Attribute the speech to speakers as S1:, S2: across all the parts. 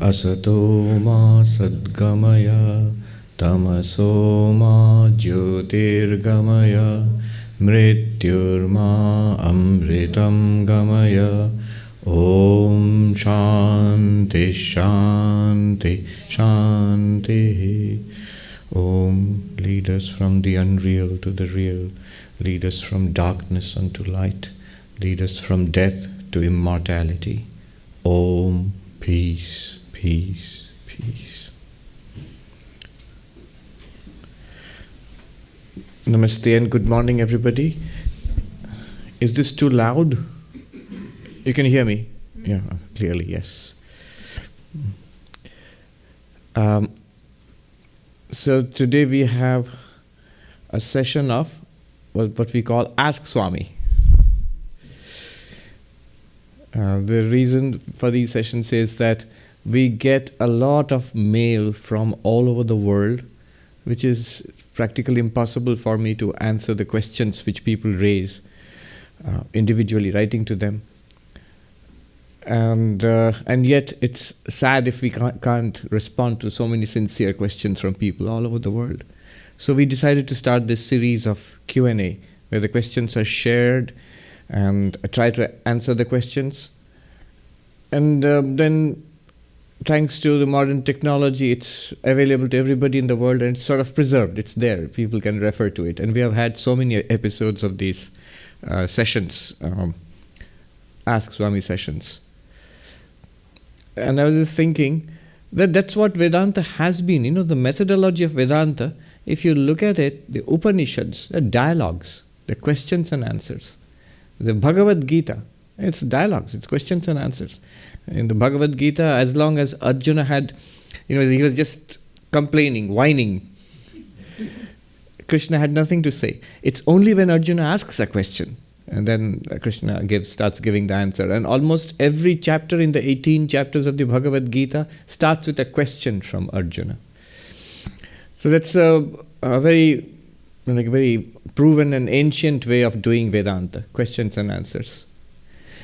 S1: Asato ma sadgamaya tamaso ma jyotirgamaya mrityurma amritam gamaya. Om Shanti Shanti Shanti. Om, lead us from the unreal to the real, lead us from darkness unto light, lead us from death to immortality. Om, peace. Peace, peace. Namaste and good morning, everybody. Is this too loud? You can hear me? Yeah, clearly, yes. So today we have a session of what we call Ask Swami. The reason for these sessions is that we get a lot of mail from all over the world, which is practically impossible for me to answer the questions which people raise individually, writing to them. And yet it's sad if we can't respond to so many sincere questions from people all over the world. So we decided to start this series of Q&A, where the questions are shared and I try to answer the questions. And then thanks to the modern technology, it's available to everybody in the world and it's sort of preserved. It's there. People can refer to it. And we have had so many episodes of these sessions, Ask Swami sessions. And I was just thinking that that's what Vedanta has been. You know, the methodology of Vedanta, if you look at it, the Upanishads, the dialogues, the questions and answers. The Bhagavad Gita, it's dialogues, it's questions and answers. In the Bhagavad Gita, as long as Arjuna had, he was just complaining, whining. Krishna had nothing to say. It's only when Arjuna asks a question, and then Krishna starts giving the answer. And almost every chapter in the 18 chapters of the Bhagavad Gita starts with a question from Arjuna. So that's a very proven and ancient way of doing Vedanta, questions and answers.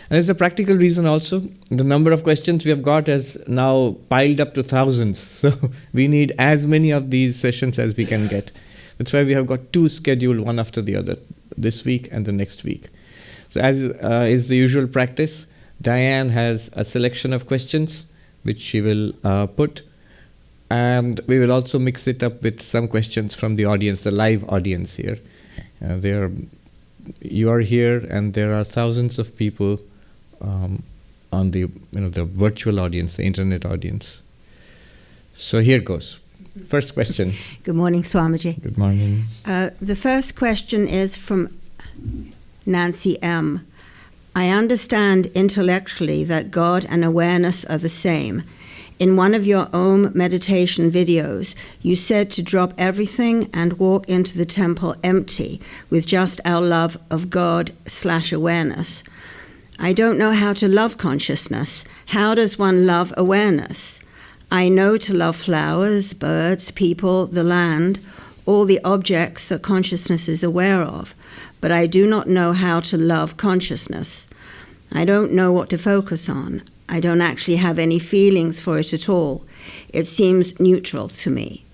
S1: And there's a practical reason also. The number of questions we have got has now piled up to thousands. So we need as many of these sessions as we can get. That's why we have got two scheduled, one after the other, this week and the next week. So as is the usual practice, Diane has a selection of questions which she will put. And we will also mix it up with some questions from the audience, the live audience here. You are here and there are thousands of people on the virtual audience, the internet audience. So here goes. First question.
S2: Good morning, Swamiji.
S1: Good morning.
S2: The first question is from Nancy M. I understand intellectually that God and awareness are the same. In one of your Om meditation videos, you said to drop everything and walk into the temple empty with just our love of God/awareness. I don't know how to love consciousness. How does one love awareness? I know to love flowers, birds, people, the land, all the objects that consciousness is aware of, but I do not know how to love consciousness. I don't know what to focus on. I don't actually have any feelings for it at all. It seems neutral to me.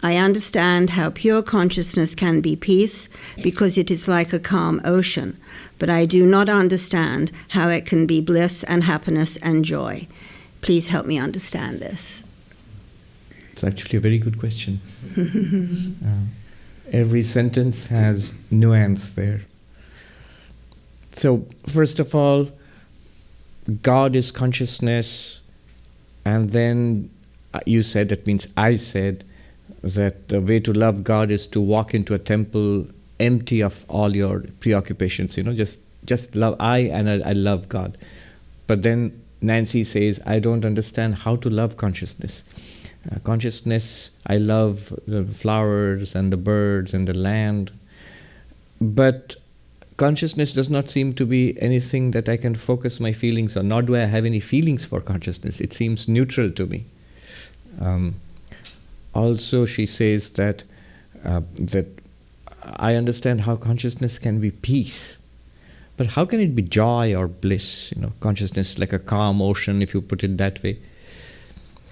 S2: I understand how pure consciousness can be peace because it is like a calm ocean, but I do not understand how it can be bliss and happiness and joy. Please help me understand this.
S1: It's actually a very good question. Every sentence has nuance there. So, first of all, God is consciousness, and then you said, that means I said, that the way to love God is to walk into a temple empty of all your preoccupations, just love I love God. But then Nancy says, I don't understand how to love consciousness. Consciousness, I love the flowers and the birds and the land, but consciousness does not seem to be anything that I can focus my feelings on, nor do I have any feelings for consciousness. It seems neutral to me. Also, she says that I understand how consciousness can be peace. But how can it be joy or bliss? Consciousness like a calm ocean, if you put it that way.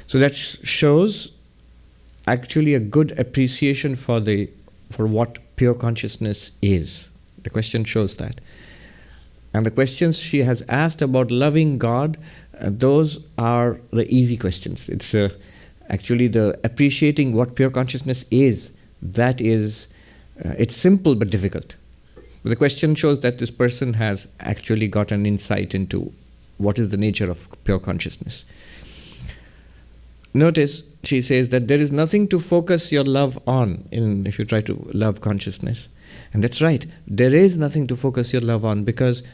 S1: So that shows actually a good appreciation for what pure consciousness is. The question shows that. And the questions she has asked about loving God, those are the easy questions. It's actually the appreciating what pure consciousness is. That is, it's simple but difficult. But the question shows that this person has actually got an insight into what is the nature of pure consciousness. Notice, she says that there is nothing to focus your love on if you try to love consciousness. And that's right, there is nothing to focus your love on, because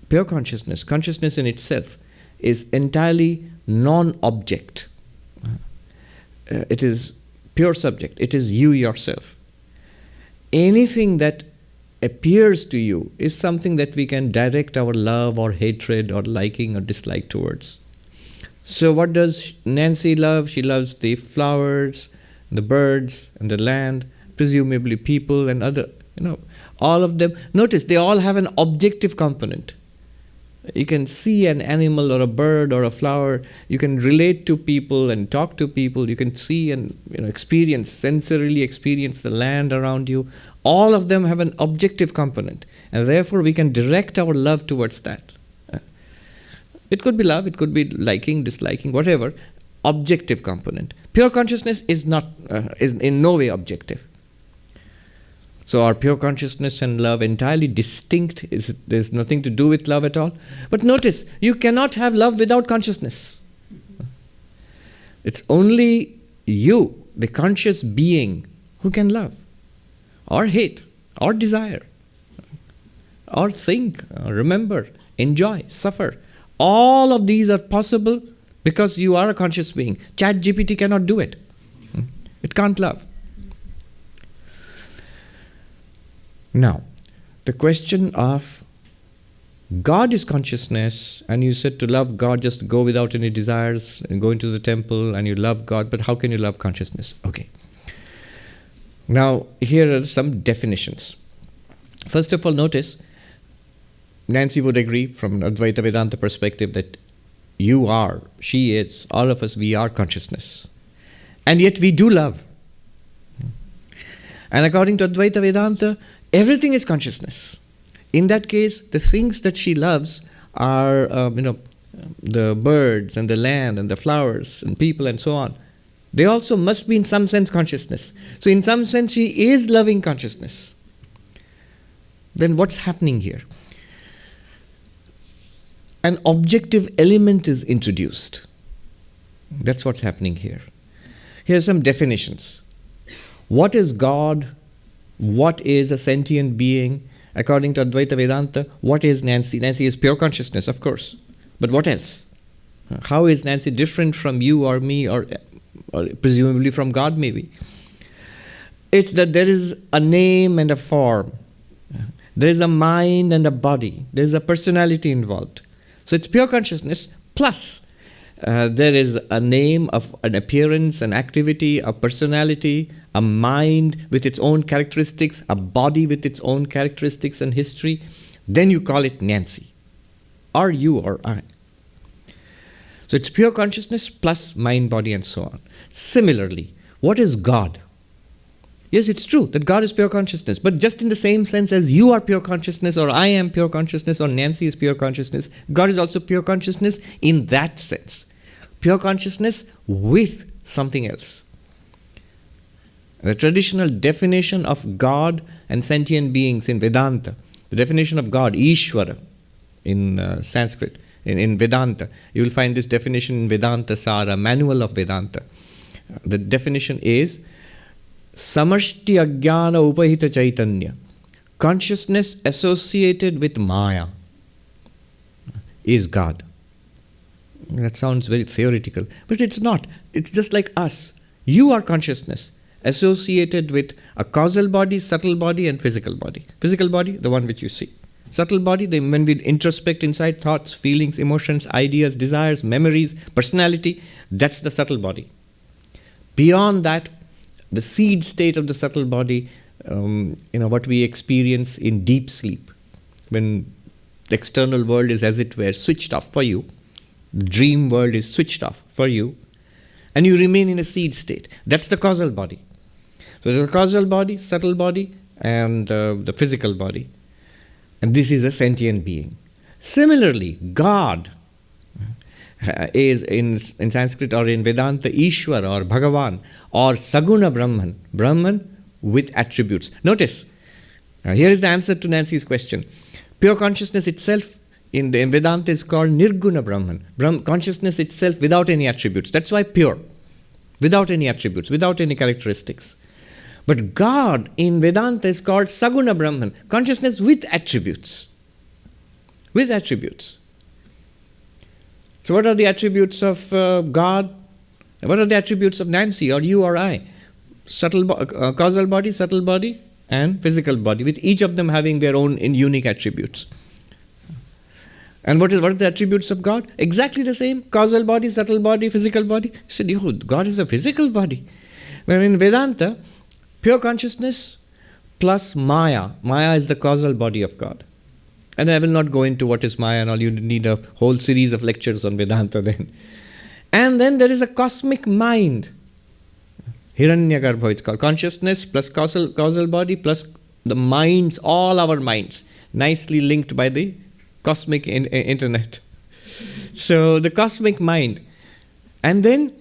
S1: pure consciousness in itself, is entirely non-object. It is pure subject. It is you yourself. Anything that appears to you is something that we can direct our love or hatred or liking or dislike towards. So what does Nancy love? She loves the flowers, the birds, and the land, presumably people and other, all of them. Notice, they all have an objective component. You can see an animal or a bird or a flower. You can relate to people and talk to people. You can see and sensorily experience the land around you. All of them have an objective component, and therefore we can direct our love towards that. It could be love, it could be liking, disliking, whatever. Objective component. Pure consciousness is in no way objective. So are pure consciousness and love entirely distinct? There's nothing to do with love at all? But notice, you cannot have love without consciousness. It's only you, the conscious being, who can love, or hate, or desire, or think, or remember, enjoy, suffer. All of these are possible because you are a conscious being. ChatGPT cannot do it. It can't love. Now, the question of God is consciousness, and you said to love God, just go without any desires and go into the temple and you love God, but how can you love consciousness? Okay. Now, here are some definitions. First of all, notice, Nancy would agree from an Advaita Vedanta perspective that you are, she is, all of us, we are consciousness. And yet we do love. And according to Advaita Vedanta, everything is consciousness. In that case, the things that she loves are, the birds and the land and the flowers and people and so on. They also must be in some sense consciousness. So in some sense, she is loving consciousness. Then what's happening here? An objective element is introduced. That's what's happening here. Here are some definitions. What is God? What is a sentient being? According to Advaita Vedanta, what is Nancy? Nancy is pure consciousness, of course. But what else? How is Nancy different from you or me or presumably from God maybe? It's that there is a name and a form. There is a mind and a body. There is a personality involved. So it's pure consciousness plus there is a name of an appearance, an activity, a personality, a mind with its own characteristics, a body with its own characteristics and history. Then you call it Nancy, or you or I. So it's pure consciousness plus mind, body, and so on. Similarly, what is God? Yes, it's true that God is pure consciousness, but just in the same sense as you are pure consciousness, or I am pure consciousness, or Nancy is pure consciousness, God is also pure consciousness in that sense. Pure consciousness with something else. The traditional definition of God and sentient beings in Vedanta, the definition of God, Ishvara, in Sanskrit, in Vedanta, you will find this definition in Vedanta Sara, Manual of Vedanta. The definition is Samashti Ajnana Upahita Chaitanya, consciousness associated with Maya, is God. That sounds very theoretical, but it's not. It's just like us. You are consciousness associated with a causal body, subtle body, and physical body. Physical body, the one which you see. Subtle body, when we introspect inside thoughts, feelings, emotions, ideas, desires, memories, personality, that's the subtle body. Beyond that, the seed state of the subtle body, what we experience in deep sleep, when the external world is, as it were, switched off for you, the dream world is switched off for you, and you remain in a seed state. That's the causal body. So there's a causal body, subtle body, and the physical body. And this is a sentient being. Similarly, God is in Sanskrit or in Vedanta, Ishwar or Bhagavan or Saguna Brahman, Brahman with attributes. Notice, here is the answer to Nancy's question. Pure consciousness itself in Vedanta is called Nirguna Brahman, consciousness itself without any attributes. That's why pure, without any attributes, without any characteristics. But God in Vedanta is called Saguna Brahman, consciousness with attributes. With attributes. So what are the attributes of God? What are the attributes of Nancy or you or I? Causal body, subtle body, and physical body, with each of them having their own unique attributes. And what are the attributes of God? Exactly the same. Causal body, subtle body, physical body. You said, God is a physical body. When in Vedanta, pure consciousness plus Maya. Maya is the causal body of God. And I will not go into what is Maya and all. You need a whole series of lectures on Vedanta then. And then there is a cosmic mind. Hiranyagarbha it's called. Consciousness plus causal body plus the minds, all our minds, nicely linked by the cosmic internet. So the cosmic mind. And then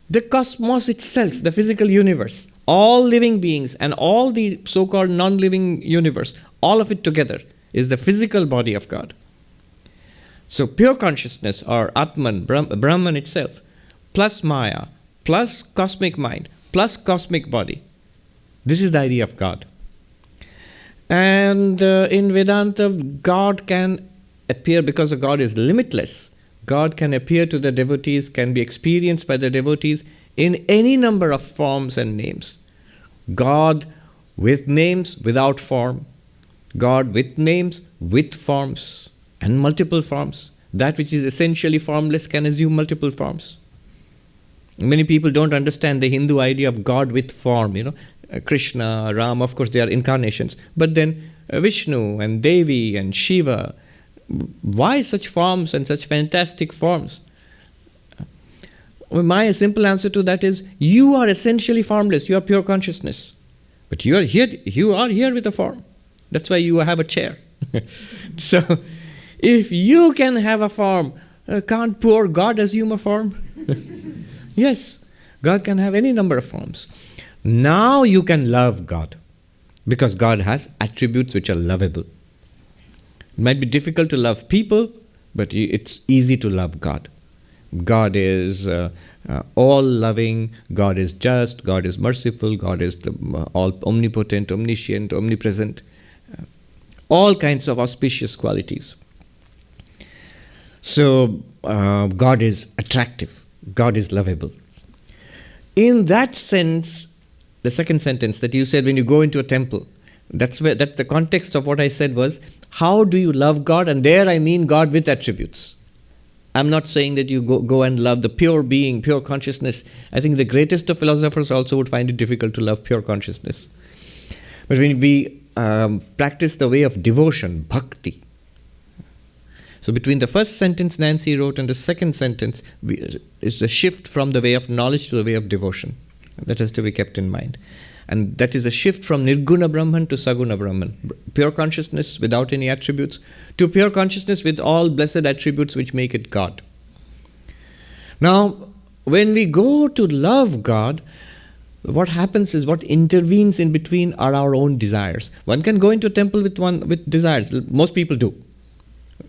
S1: the cosmos itself, the physical universe. All living beings and all the so-called non-living universe, all of it together is the physical body of God. So pure consciousness or Atman, Brahman itself, plus Maya, plus cosmic mind, plus cosmic body. This is the idea of God. And in Vedanta, God can appear, because God is limitless. God can appear to the devotees, can be experienced by the devotees in any number of forms and names. God with names, without form. God with names, with forms, and multiple forms. That which is essentially formless can assume multiple forms. Many people don't understand the Hindu idea of God with form. Krishna, Ram, of course they are incarnations. But then Vishnu and Devi and Shiva. Why such forms and such fantastic forms? My simple answer to that is, you are essentially formless. You are pure consciousness. But you are here with a form. That's why you have a chair. So, if you can have a form, can't poor God assume a form? Yes, God can have any number of forms. Now you can love God, because God has attributes which are lovable. It might be difficult to love people, but it's easy to love God. God is all-loving, God is just, God is merciful, God is all omnipotent, omniscient, omnipresent. All kinds of auspicious qualities. So, God is attractive, God is lovable. In that sense, the second sentence that you said when you go into a temple, that's the context of what I said was, how do you love God? And there I mean God with attributes. I'm not saying that you go and love the pure being, pure consciousness. I think the greatest of philosophers also would find it difficult to love pure consciousness. But when we practice the way of devotion, bhakti. So between the first sentence Nancy wrote and the second sentence is the shift from the way of knowledge to the way of devotion. That has to be kept in mind. And that is a shift from Nirguna Brahman to Saguna Brahman. Pure consciousness without any attributes to pure consciousness with all blessed attributes which make it God. Now, when we go to love God, what happens is what intervenes in between are our own desires. One can go into a temple with desires. Most people do.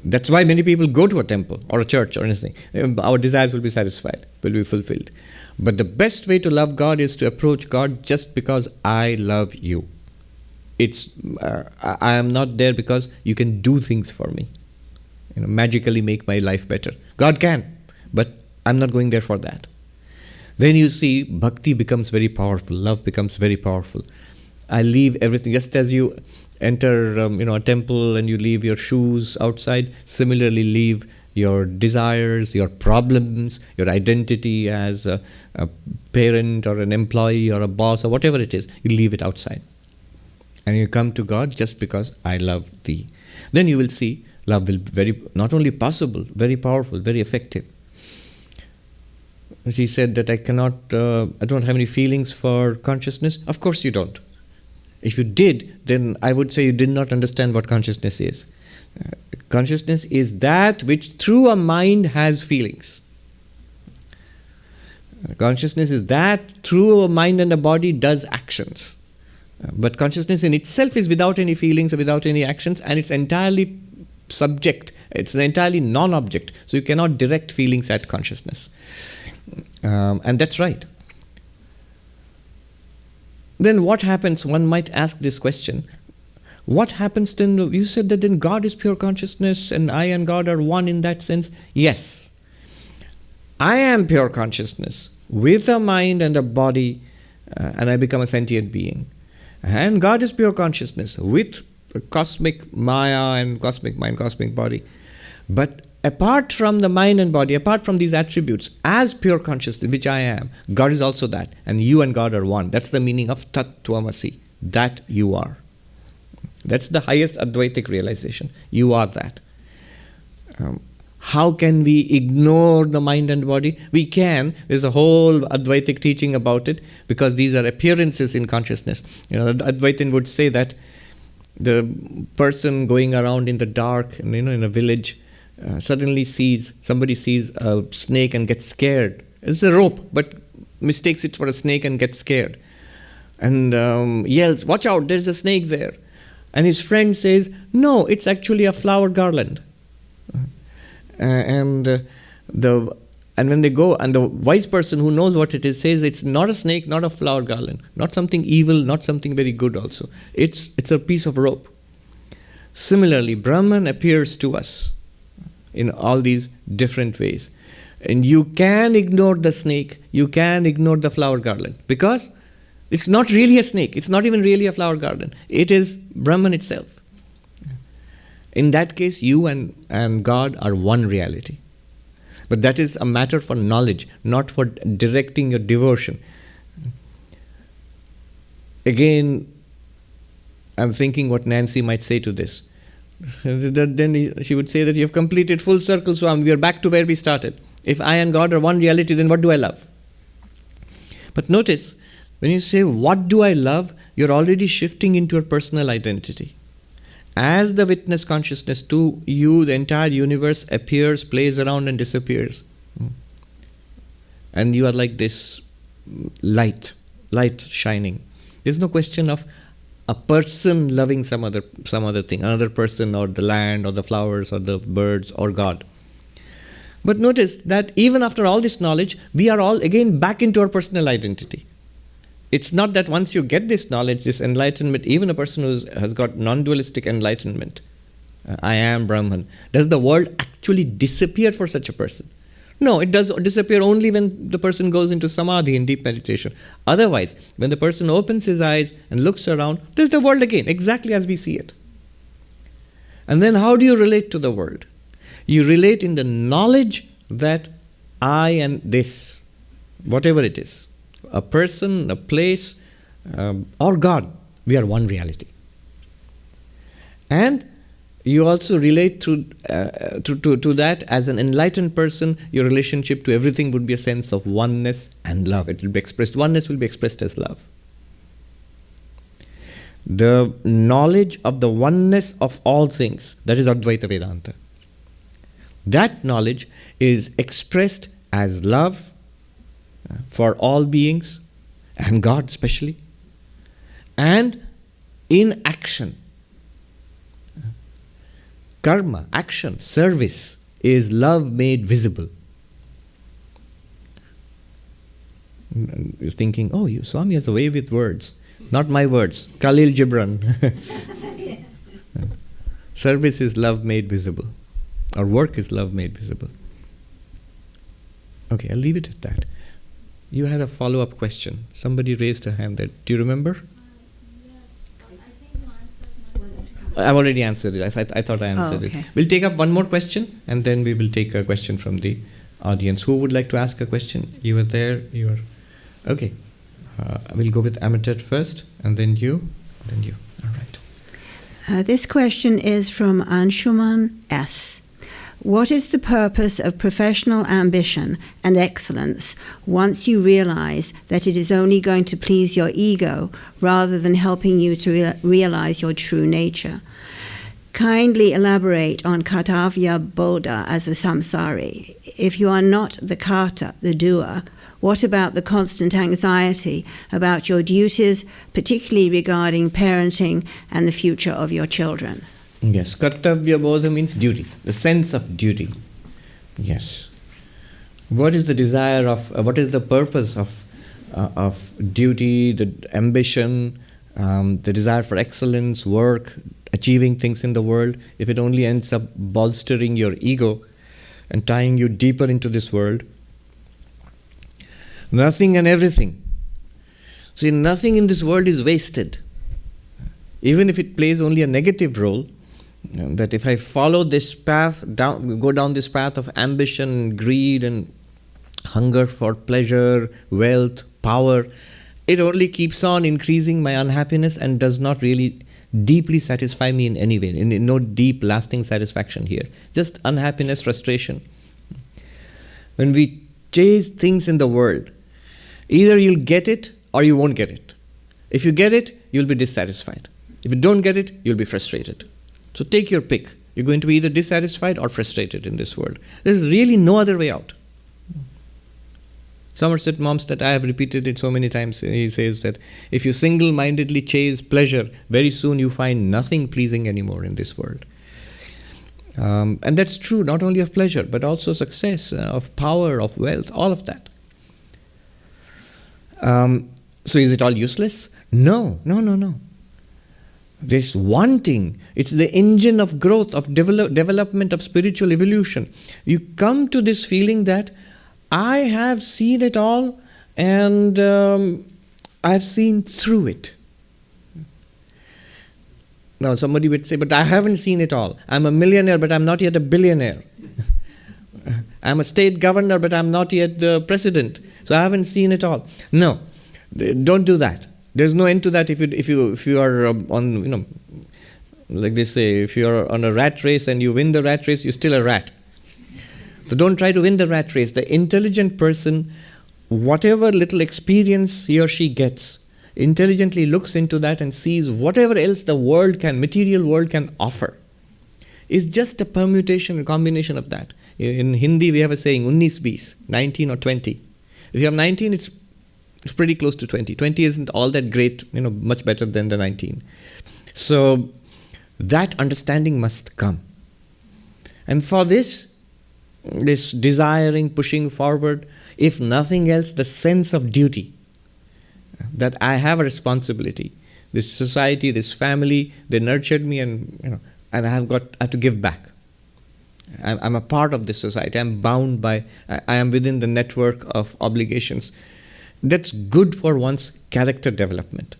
S1: That's why many people go to a temple or a church or anything. Our desires will be satisfied, will be fulfilled. But the best way to love God is to approach God just because I love you. I am not there because you can do things for me, magically make my life better. God can, but I'm not going there for that. Then you see, bhakti becomes very powerful. Love becomes very powerful. I leave everything, just as you enter, a temple and you leave your shoes outside. Similarly, leave your desires, your problems, your identity as a parent or an employee or a boss or whatever it is. You leave it outside. And you come to God just because I love thee. Then you will see love will be very, not only possible, very powerful, very effective. She said that I don't have any feelings for consciousness. Of course you don't. If you did, then I would say you did not understand what consciousness is. Consciousness is that which through a mind has feelings. Consciousness is that through a mind and a body does actions. But consciousness in itself is without any feelings or without any actions, and it's entirely subject. It's entirely non-object. So you cannot direct feelings at consciousness. And that's right. Then what happens? One might ask this question. What happens then? You said that then God is pure consciousness and I and God are one in that sense. Yes. I am pure consciousness with a mind and a body, and I become a sentient being. And God is pure consciousness with cosmic Maya and cosmic mind, cosmic body. But apart from the mind and body, apart from these attributes, as pure consciousness, which I am, God is also that. And you and God are one. That's the meaning of Tat Tvamasi, that you are. That's the highest Advaitic realization. You are that. How can we ignore the mind and body? We can. There's a whole Advaitic teaching about it, because these are appearances in consciousness. Advaitin would say that the person going around in the dark, in a village, suddenly somebody sees a snake and gets scared. It's a rope, but mistakes it for a snake and gets scared. And yells, "Watch out, there's a snake there." And his friend says, "No, it's actually a flower garland." And when they go, and the wise person who knows what it is says, it's not a snake, not a flower garland, not something evil, not something very good also. It's a piece of rope. Similarly, Brahman appears to us in all these different ways. And you can ignore the snake, you can ignore the flower garland, because it's not really a snake, it's not even really a flower garland. It is Brahman itself. In that case, you and God are one reality. But that is a matter for knowledge, not for directing your devotion. Again, I'm thinking what Nancy might say to this. Then she would say that you have completed full circle, Swami. We are back to where we started. If I and God are one reality, then what do I love? But notice, when you say, what do I love? You're already shifting into your personal identity. As the witness consciousness, to you, the entire universe appears, plays around and disappears. And you are like this light shining. There's no question of a person loving some other thing, another person or the land or the flowers or the birds or God. But notice that even after all this knowledge, we are all again back into our personal identity. It's not that once you get this knowledge, this enlightenment, even a person who has got non-dualistic enlightenment, I am Brahman, does the world actually disappear for such a person? No, it does disappear only when the person goes into samadhi in deep meditation. Otherwise, when the person opens his eyes and looks around, there's the world again, exactly as we see it. And then how do you relate to the world? You relate in the knowledge that I and this, whatever it is, a person, a place, or God, we are one reality. And you also relate to that as an enlightened person. Your relationship to everything would be a sense of oneness and love. It will be expressed, oneness will be expressed as love. The knowledge of the oneness of all things, that is Advaita Vedanta. That knowledge is expressed as love for all beings, and God especially, and in action. Karma, action, service is love made visible. You're thinking, oh, Swami has a way with words. Not my words, Khalil Gibran. Service is love made visible. Our work is love made visible. Okay, I'll leave it at that. You had a follow-up question. Somebody raised a hand there. Do you remember?
S3: Yes, but I think you answered my
S1: I've already answered it. I thought I answered it. We'll take up one more question, and then we will take a question from the audience. Who would like to ask a question? You were there. You were... Okay. We'll go with Amitat first, and then you, and then you. All right.
S2: This question is from Anshuman S. What is the purpose of professional ambition and excellence once you realize that it is only going to please your ego rather than helping you to realize your true nature? Kindly elaborate on Kartavya Bodha as a samsari. If you are not the karta, the doer, what about the constant anxiety about your duties, particularly regarding parenting and the future of your children?
S1: Yes, kartavya bodha means duty, the sense of duty. Yes. What is the desire of, what is the purpose of duty, the ambition, the desire for excellence, work, achieving things in the world, if it only ends up bolstering your ego and tying you deeper into this world? Nothing and everything. See, nothing in this world is wasted. Even if it plays only a negative role, that if I follow this path, go down this path of ambition, greed and hunger for pleasure, wealth, power, it only keeps on increasing my unhappiness and does not really deeply satisfy me in any way, in no deep lasting satisfaction here. Just unhappiness, frustration. When we chase things in the world, either you'll get it or you won't get it. If you get it, you'll be dissatisfied. If you don't get it, you'll be frustrated. So take your pick. You're going to be either dissatisfied or frustrated in this world. There's really no other way out. Somerset Maugham, that I have repeated it so many times, he says that if you single-mindedly chase pleasure, very soon you find nothing pleasing anymore in this world. And that's true not only of pleasure, but also success, of power, of wealth, all of that. So is it all useless? No. This wanting, it's the engine of growth, of development, of spiritual evolution. You come to this feeling that I have seen it all and I've seen through it. Now somebody would say, but I haven't seen it all. I'm a millionaire, but I'm not yet a billionaire. I'm a state governor, but I'm not yet the president. So I haven't seen it all. No, don't do that. There's no end to that. If you are on, like they say, if you are on a rat race and you win the rat race, you're still a rat. So don't try to win the rat race. The intelligent person, whatever little experience he or she gets, intelligently looks into that and sees whatever else the world can, material world can offer, is just a permutation, a combination of that. In Hindi, we have a saying, 19-20, 19 or 20. If you have 19, it's pretty close to 20. 20 isn't all that great, much better than the 19. So that understanding must come. And for this desiring, pushing forward, if nothing else, the sense of duty, that I have a responsibility. This society, this family, they nurtured me and I have to give back. I'm a part of this society. I'm bound by, I am within the network of obligations. That's good for one's character development.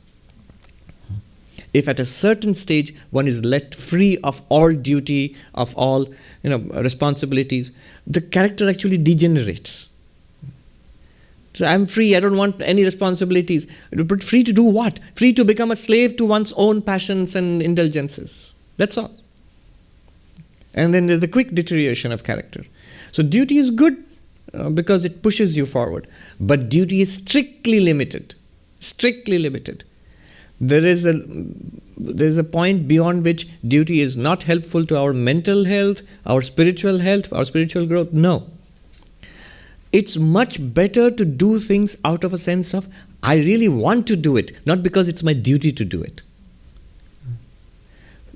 S1: If at a certain stage one is let free of all duty, of all responsibilities, the character actually degenerates. So I'm free, I don't want any responsibilities. But free to do what? Free to become a slave to one's own passions and indulgences. That's all. And then there's a quick deterioration of character. So duty is good because it pushes you forward. But duty is strictly limited. Strictly limited. There is a point beyond which duty is not helpful to our mental health, our spiritual growth. No. It's much better to do things out of a sense of, I really want to do it, not because it's my duty to do it.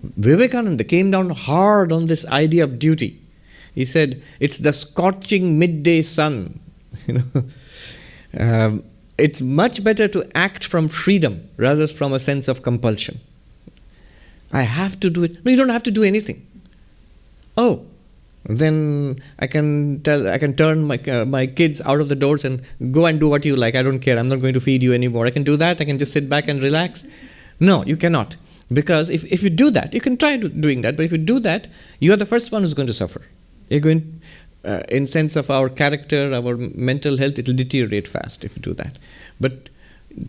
S1: Vivekananda came down hard on this idea of duty. He said, it's the scorching midday sun. It's much better to act from freedom rather than from a sense of compulsion. I have to do it. No, you don't have to do anything. Oh, then I can turn my kids out of the doors and go and do what you like. I don't care. I'm not going to feed you anymore. I can do that. I can just sit back and relax. No, you cannot. Because if you do that, you can try doing that. But if you do that, you are the first one who's going to suffer. You're going, in sense of our character, our mental health, it will deteriorate fast if you do that. But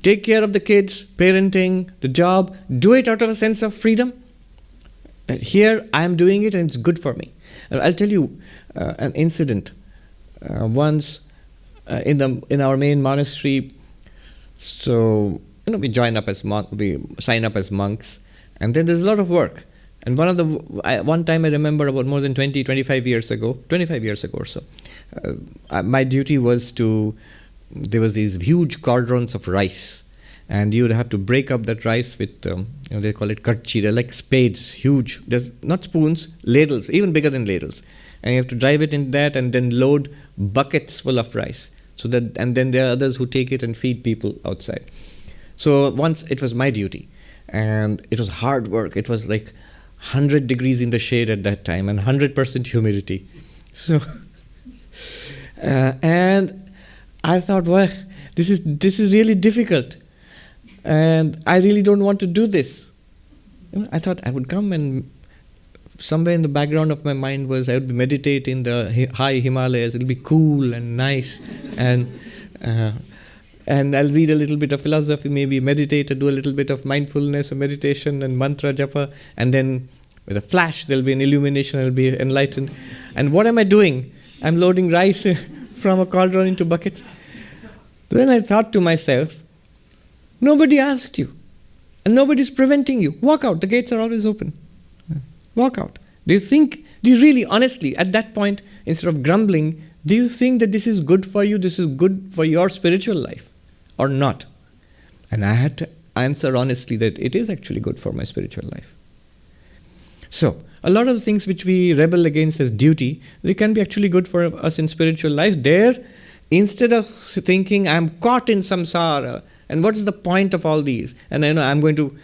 S1: take care of the kids, parenting, the job. Do it out of a sense of freedom. That here I am doing it and it's good for me. And I'll tell you an incident. Once in our main monastery, so we sign up as monks, and then there's a lot of work. And one time I remember about more than 25 years ago or so, my duty was there was these huge cauldrons of rice, and you would have to break up that rice with, they call it karchi, they're like spades, huge, there's not spoons, ladles, even bigger than ladles. And you have to drive it in that and then load buckets full of rice. And then there are others who take it and feed people outside. So once it was my duty, and it was hard work. It was like 100 degrees in the shade at that time and 100% humidity. So, and I thought, well, this is really difficult, and I really don't want to do this. I thought I would come, and somewhere in the background of my mind was I would meditate in the high Himalayas. It'll be cool and nice, and I'll read a little bit of philosophy, maybe meditate or do a little bit of mindfulness or meditation and mantra japa, and then with a flash there'll be an illumination, I'll be enlightened. And what am I doing? I'm loading rice from a cauldron into buckets. Then I thought to myself, nobody asked you, and nobody's preventing you. Walk out, the gates are always open. Walk out. Do you really, honestly, at that point, instead of grumbling, do you think that this is good for you, this is good for your spiritual life, or not? And I had to answer honestly that it is actually good for my spiritual life. So, a lot of things which we rebel against as duty, they can be actually good for us in spiritual life. There, instead of thinking, I'm caught in samsara, and what's the point of all these? And I'm going to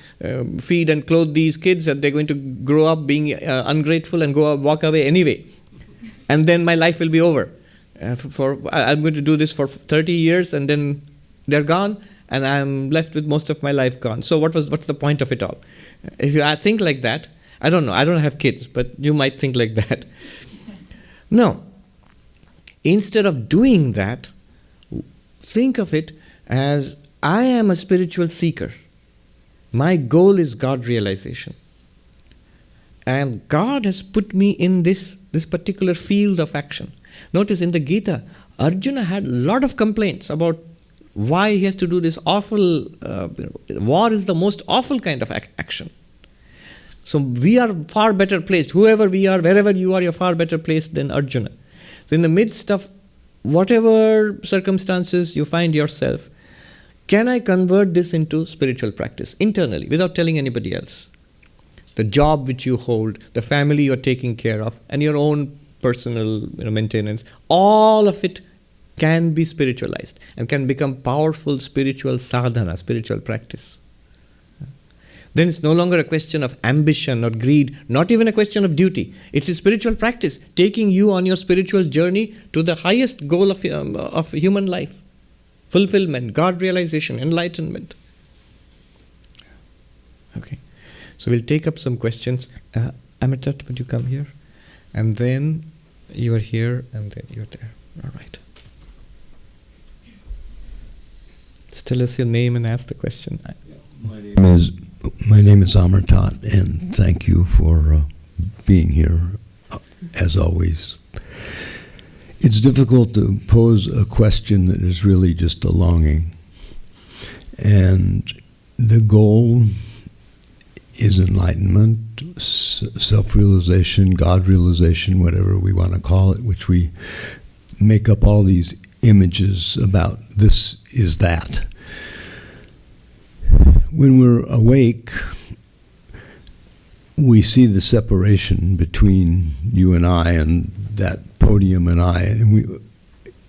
S1: feed and clothe these kids, and they're going to grow up being ungrateful and walk away anyway. And then my life will be over. I'm going to do this for 30 years, and then they're gone, and I'm left with most of my life gone. So what's the point of it all? If you think like that, I don't know, I don't have kids, but you might think like that. No. Instead of doing that, think of it as I am a spiritual seeker. My goal is God realization. And God has put me in this particular field of action. Notice in the Gita, Arjuna had a lot of complaints about why he has to do this awful, war is the most awful kind of action. So we are far better placed. Whoever we are, wherever you are, you're far better placed than Arjuna. So in the midst of whatever circumstances you find yourself, can I convert this into spiritual practice internally without telling anybody else? The job which you hold, the family you're taking care of, and your own personal maintenance, all of it can be spiritualized and can become powerful spiritual sadhana, spiritual practice. Then it's no longer a question of ambition or greed, not even a question of duty. It's a spiritual practice, taking you on your spiritual journey to the highest goal of human life. Fulfillment, God realization, enlightenment. Okay. So we'll take up some questions. Amitat, would you come here? And then you are here, and then you're there. All right. Just tell us your name and ask the question.
S4: My name is Amartat, and thank you for being here, as always. It's difficult to pose a question that is really just a longing. And the goal is enlightenment, self-realization, God-realization, whatever we want to call it, which we make up all these images about this is that. When we're awake, we see the separation between you and I and that podium and I. And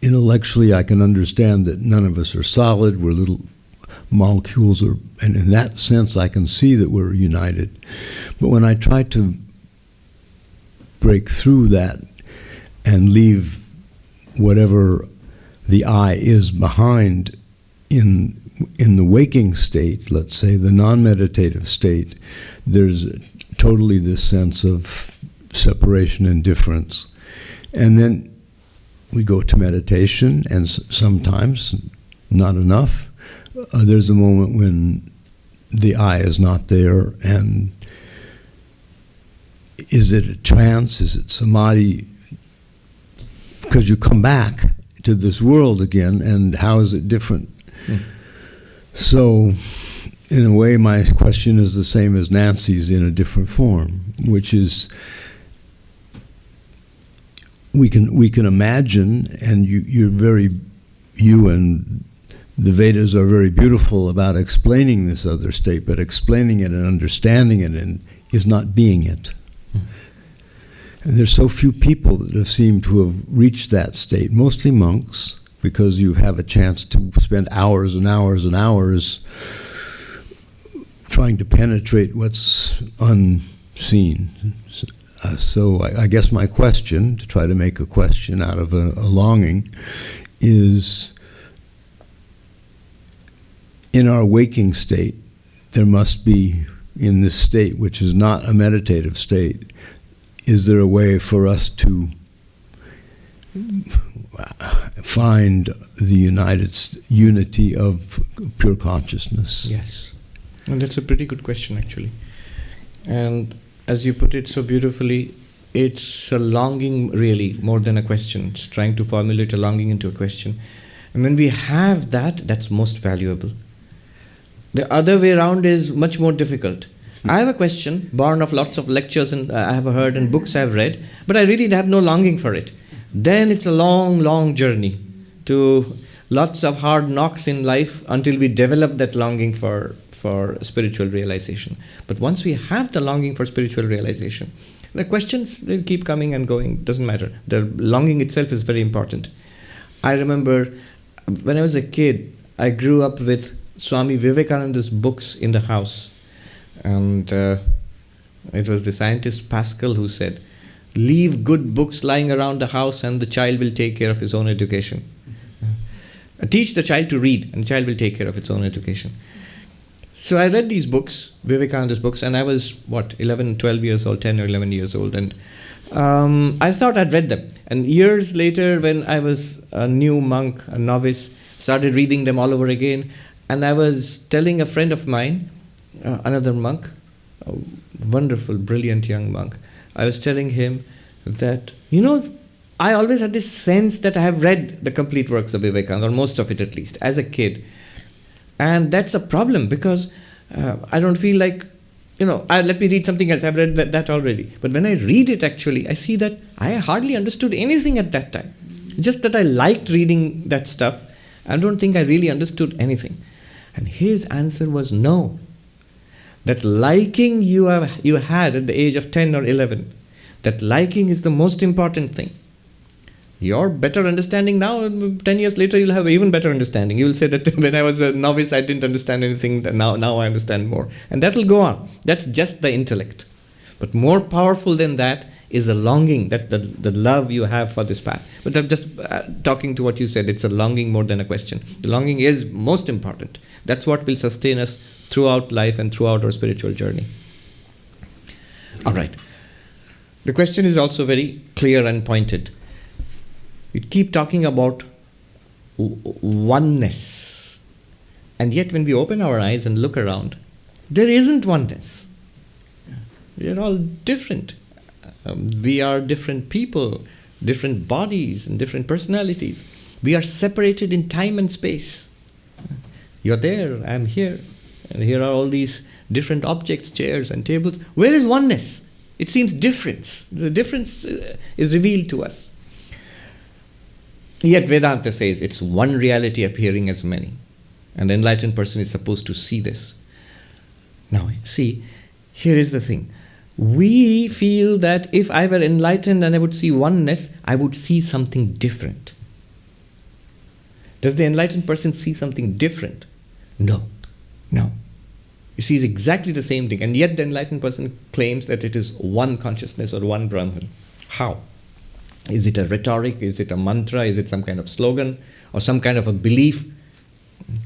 S4: intellectually, I can understand that none of us are solid, we're little molecules, and in that sense, I can see that we're united. But when I try to break through that and leave whatever the I is behind in the waking state, let's say, the non-meditative state, there's totally this sense of separation and difference. And then we go to meditation, and sometimes, not enough, there's a moment when the I is not there, and is it a trance? Is it samadhi? Because you come back to this world again, and how is it different? So, in a way, my question is the same as Nancy's in a different form, which is we can imagine, and you and the Vedas are very beautiful about explaining this other state, but explaining it and understanding it is not being it. And there's so few people that have seemed to have reached that state, mostly monks, because you have a chance to spend hours and hours and hours trying to penetrate what's unseen. So I guess my question, to try to make a question out of a longing, is in our waking state, there must be, in this state, which is not a meditative state, is there a way for us to find the unity of pure consciousness?
S1: Yes. And that's a pretty good question, actually. And as you put it so beautifully, it's a longing, really, more than a question. It's trying to formulate a longing into a question. And when we have that, that's most valuable. The other way around is much more difficult. I have a question, born of lots of lectures and I have heard and books I've read, but I really have no longing for it. Then it's a long, long journey to lots of hard knocks in life until we develop that longing for spiritual realization. But once we have the longing for spiritual realization, the questions, they keep coming and going, doesn't matter. The longing itself is very important. I remember when I was a kid, I grew up with Swami Vivekananda's books in the house. And it was the scientist Pascal who said, leave good books lying around the house and the child will take care of his own education. Teach the child to read and the child will take care of its own education. So I read these books, Vivekananda's books, and I was, 11, 12 years old, 10 or 11 years old. And I thought I'd read them. And years later, when I was a new monk, a novice, started reading them all over again. And I was telling a friend of mine, another monk, a wonderful, brilliant young monk, I was telling him that, I always had this sense that I have read the complete works of Vivekananda, or most of it at least, as a kid. And that's a problem because I don't feel like, let me read something else, I've read that already. But when I read it actually, I see that I hardly understood anything at that time. Just that I liked reading that stuff. I don't think I really understood anything. And his answer was no. That liking you had at the age of 10 or 11, that liking is the most important thing. Your better understanding now, 10 years later, you'll have even better understanding. You'll say that when I was a novice, I didn't understand anything, now I understand more. And that will go on. That's just the intellect. But more powerful than that is the longing, that the love you have for this path. But I'm just talking to what you said, it's a longing more than a question. The longing is most important. That's what will sustain us throughout life and throughout our spiritual journey. All right. The question is also very clear and pointed. We keep talking about oneness. And yet when we open our eyes and look around, there isn't oneness. We are all different. We are different people, different bodies and different personalities. We are separated in time and space. You're there, I'm here. And here are all these different objects, chairs and tables. Where is oneness? It seems difference. The difference is revealed to us. Yet Vedanta says it's one reality appearing as many. And the enlightened person is supposed to see this. Now, see, here is the thing. We feel that if I were enlightened and I would see oneness, I would see something different. Does the enlightened person see something different? No. He sees exactly the same thing. And yet the enlightened person claims that it is one consciousness or one Brahman. How? Is it a rhetoric? Is it a mantra? Is it some kind of slogan? Or some kind of a belief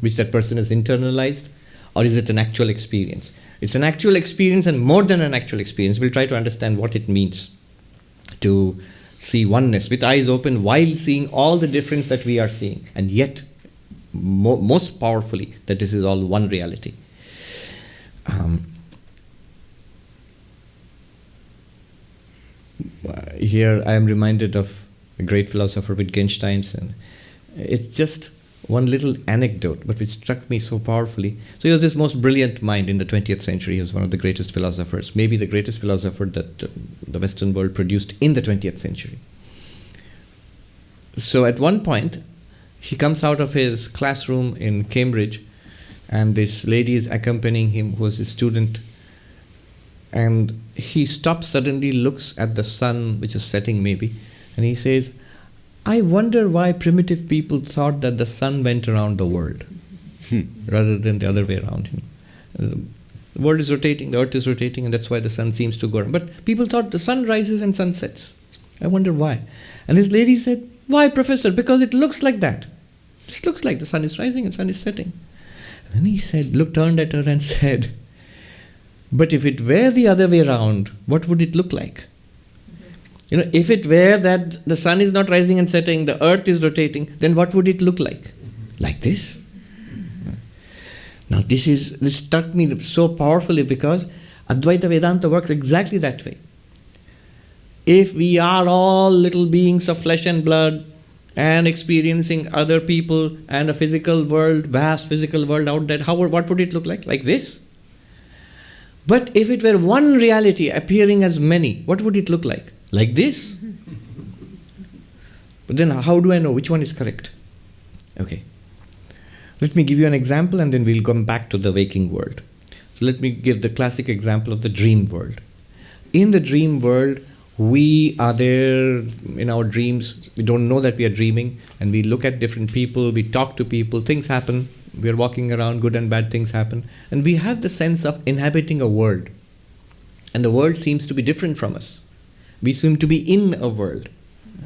S1: which that person has internalized? Or is it an actual experience? It's an actual experience and more than an actual experience. We'll try to understand what it means to see oneness with eyes open while seeing all the difference that we are seeing. And yet, most powerfully, that this is all one reality. Here I am reminded of a great philosopher Wittgenstein's, and it's just one little anecdote, but which struck me so powerfully. So he was this most brilliant mind in the 20th century. He was one of the greatest philosophers, maybe the greatest philosopher that the Western world produced in the 20th century. So at one point, he comes out of his classroom in Cambridge, and this lady is accompanying him, who was his student. And he stops suddenly, looks at the sun, which is setting maybe, and he says, I wonder why primitive people thought that the sun went around the world rather than the other way around. The world is rotating, the earth is rotating, and that's why the sun seems to go around. But people thought the sun rises and sun sets. I wonder why. And this lady said, why, Professor? Because it looks like that. It just looks like the sun is rising and sun is setting. And then he said, turned at her and said, but if it were the other way around, what would it look like? If it were that the sun is not rising and setting, the earth is rotating, then what would it look like? Like this? Now this struck me so powerfully because Advaita Vedanta works exactly that way. If we are all little beings of flesh and blood and experiencing other people and a physical world, vast physical world out there, what would it look like? Like this? But if it were one reality appearing as many, what would it look like? Like this? But then how do I know which one is correct? Okay. Let me give you an example and then we'll come back to the waking world. So let me give the classic example of the dream world. In the dream world, we are there in our dreams. We don't know that we are dreaming, and we look at different people, we talk to people, things happen. We are walking around, good and bad things happen. And we have the sense of inhabiting a world. And the world seems to be different from us. We seem to be in a world.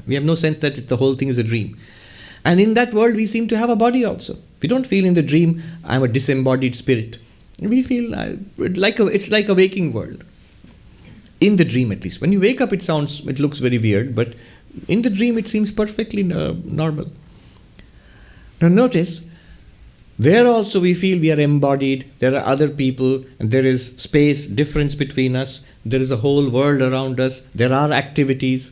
S1: We have no sense that the whole thing is a dream. And in that world, we seem to have a body also. We don't feel in the dream, I'm a disembodied spirit. We feel it's like a waking world. In the dream, at least. When you wake up, it looks very weird, but in the dream, it seems perfectly normal. Now notice, there also we feel we are embodied, there are other people, and there is space, difference between us, there is a whole world around us, there are activities,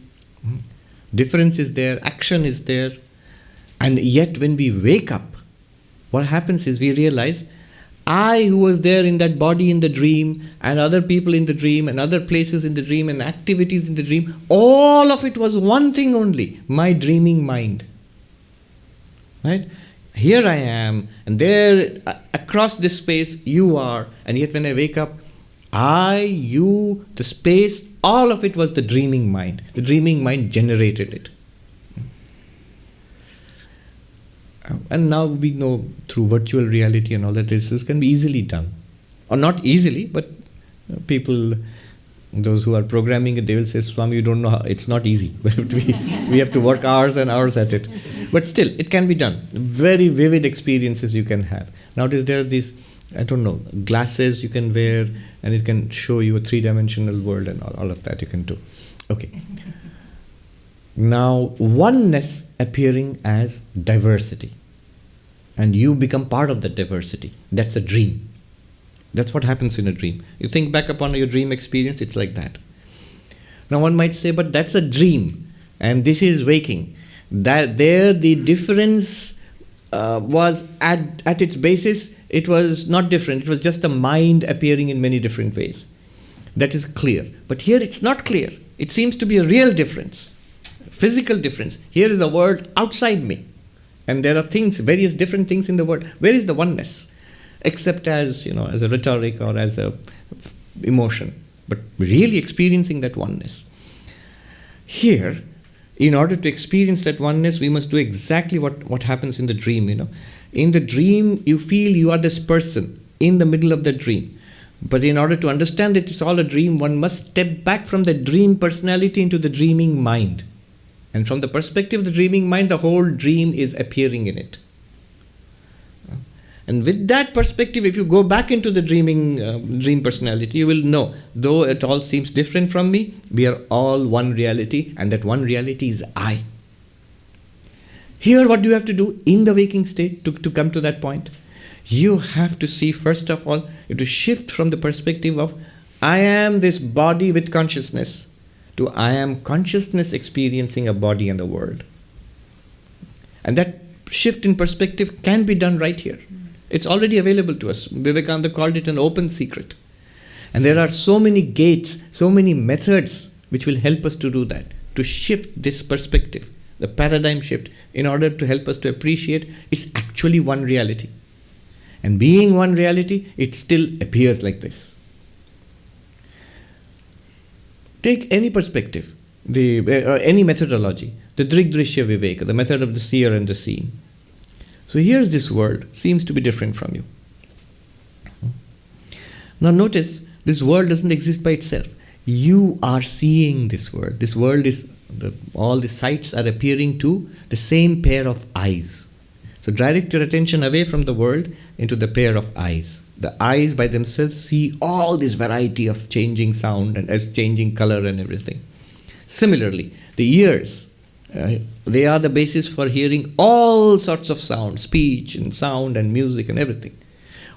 S1: difference is there, action is there, and yet when we wake up, what happens is we realize, I who was there in that body in the dream, and other people in the dream, and other places in the dream, and activities in the dream, all of it was one thing only, my dreaming mind. Right? Here I am, and there, across this space, you are, and yet when I wake up, I, you, the space, all of it was the dreaming mind. The dreaming mind generated it. And now we know through virtual reality and all that this can be easily done. Or not easily, but people, those who are programming it, they will say, Swami, you don't know how, it's not easy. We have to work hours and hours at it. But still, it can be done. Very vivid experiences you can have. Nowadays there are these, glasses you can wear, and it can show you a three-dimensional world, and all of that you can do. Okay. Now, oneness appearing as diversity. And you become part of that diversity. That's a dream. That's what happens in a dream. You think back upon your dream experience, it's like that. Now one might say, but that's a dream, and this is waking. That there the difference was at its basis, it was not different. It was just a mind appearing in many different ways. That is clear. But here it's not clear. It seems to be a real difference, physical difference. Here is a world outside me. And there are things, various different things in the world. Where is the oneness? Except as a rhetoric or as a emotion. But really experiencing that oneness. Here, in order to experience that oneness, we must do exactly what happens in the dream, In the dream, you feel you are this person in the middle of the dream. But in order to understand that it's all a dream, one must step back from the dream personality into the dreaming mind. And from the perspective of the dreaming mind, the whole dream is appearing in it. And with that perspective, if you go back into the dream personality, you will know, though it all seems different from me, we are all one reality, and that one reality is I. Here, what do you have to do in the waking state to come to that point? You have to see, first of all, you have to shift from the perspective of I am this body with consciousness, to I am consciousness experiencing a body and a world. And that shift in perspective can be done right here. It's already available to us. Vivekananda called it an open secret. And there are so many gates, so many methods which will help us to do that, to shift this perspective, the paradigm shift, in order to help us to appreciate it's actually one reality. And being one reality, it still appears like this. Take any perspective, any methodology, the Drigdrishya Viveka, the method of the seer and the seen. So here's this world, seems to be different from you. Now notice, this world doesn't exist by itself. You are seeing this world. This world is, all the sights are appearing to the same pair of eyes. So direct your attention away from the world into the pair of eyes. The eyes by themselves see all this variety of changing sound and as changing color and everything. Similarly, the ears, they are the basis for hearing all sorts of sound, speech and sound and music and everything.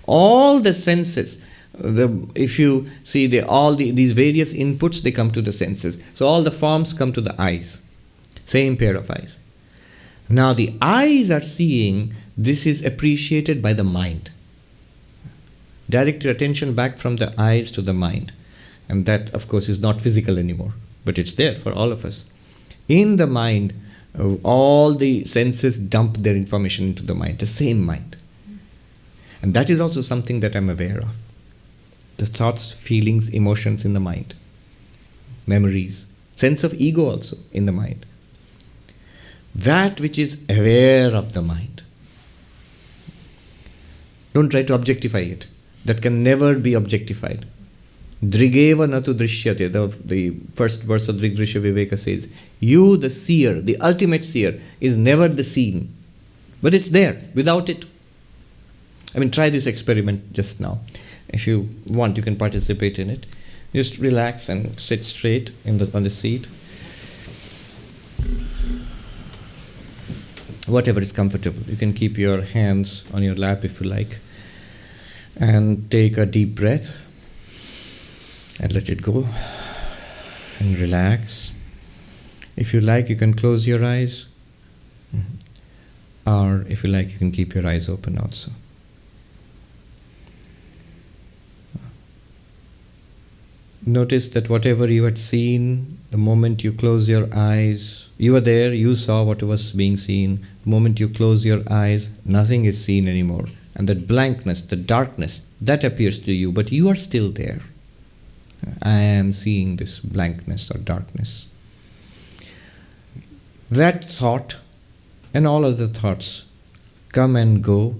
S1: All the senses, if you see these various inputs, they come to the senses. So all the forms come to the eyes, same pair of eyes. Now the eyes are seeing, this is appreciated by the mind. Direct your attention back from the eyes to the mind. And that, of course, is not physical anymore, but it's there for all of us. In the mind, all the senses dump their information into the mind, the same mind. And that is also something that I'm aware of. The thoughts, feelings, emotions in the mind. Memories. Sense of ego also in the mind. That which is aware of the mind. Don't try to objectify it. That can never be objectified. Drigeva natu drishyate, the first verse of Drigdrishya Viveka says, you, the seer, the ultimate seer, is never the seen. But it's there, without it. Try this experiment just now. If you want, you can participate in it. Just relax and sit straight on the seat. Whatever is comfortable. You can keep your hands on your lap if you like. And take a deep breath. And let it go. And relax. If you like, you can close your eyes. Or if you like, you can keep your eyes open also. Notice that whatever you had seen, the moment you close your eyes, you were there, you saw what was being seen. The moment you close your eyes, nothing is seen anymore. And that blankness, the darkness, that appears to you, but you are still there. I am seeing this blankness or darkness. That thought and all other thoughts come and go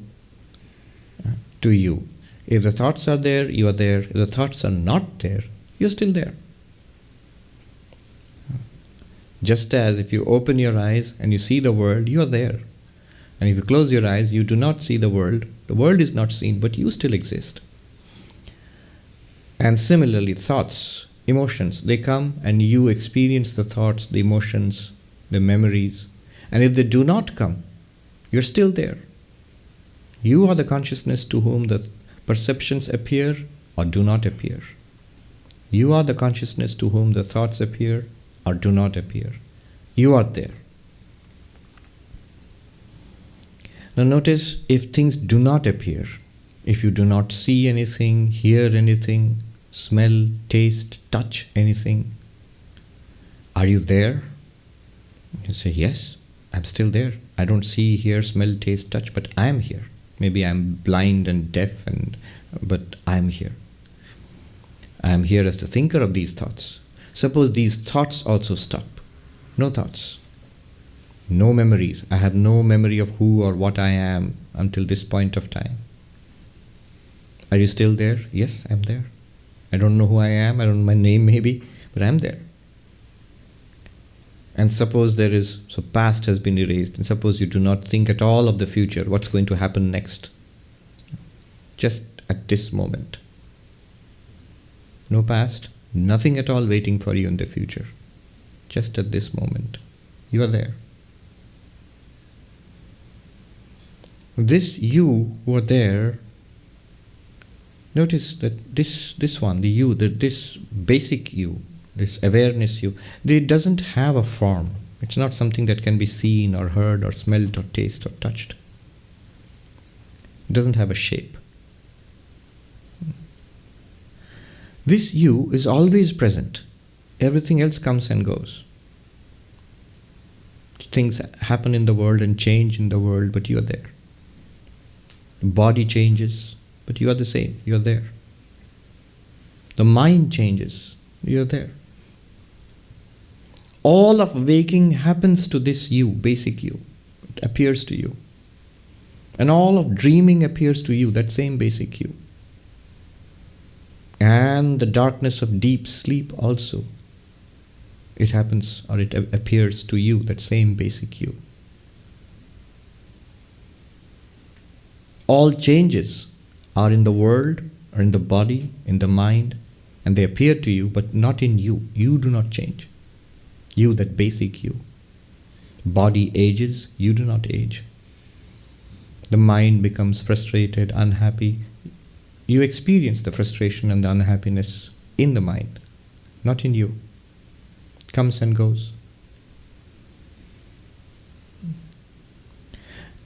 S1: to you. If the thoughts are there, you are there. If the thoughts are not there, you're still there. Just as if you open your eyes and you see the world, you are there. And if you close your eyes, you do not see the world is not seen, but you still exist. And similarly, thoughts, emotions, they come and you experience the thoughts, the emotions, the memories. And if they do not come, you're still there. You are the consciousness to whom the perceptions appear or do not appear. You are the consciousness to whom the thoughts appear or do not appear. You are there. Now notice, if things do not appear, if you do not see anything, hear anything, smell, taste, touch anything, are you there? You say, yes, I'm still there. I don't see, hear, smell, taste, touch, but I am here. Maybe I'm blind and deaf, but I am here. I am here as the thinker of these thoughts. Suppose these thoughts also stop. No thoughts. No memories. I have no memory of who or what I am until this point of time. Are you still there? Yes, I'm there. I don't know who I am. I don't know my name maybe, but I'm there. And suppose past has been erased, and suppose you do not think at all of the future, what's going to happen next. Just at this moment. No past, nothing at all waiting for you in the future. Just at this moment. You are there. This you who are there, notice that this one, the you, this basic you, this awareness you, it doesn't have a form. It's not something that can be seen or heard or smelled or tasted or touched. It doesn't have a shape. This you is always present. Everything else comes and goes. Things happen in the world and change in the world, but you are there. The body changes, but you are the same. You are there. The mind changes. You are there. All of waking happens to this you, basic you. It appears to you. And all of dreaming appears to you, that same basic you. And the darkness of deep sleep also. It happens or it appears to you, that same basic you. All changes are in the world, or in the body, in the mind, and they appear to you, but not in you. You do not change. You, that basic you. Body ages, you do not age. The mind becomes frustrated, unhappy. You experience the frustration and the unhappiness in the mind, not in you. It comes and goes.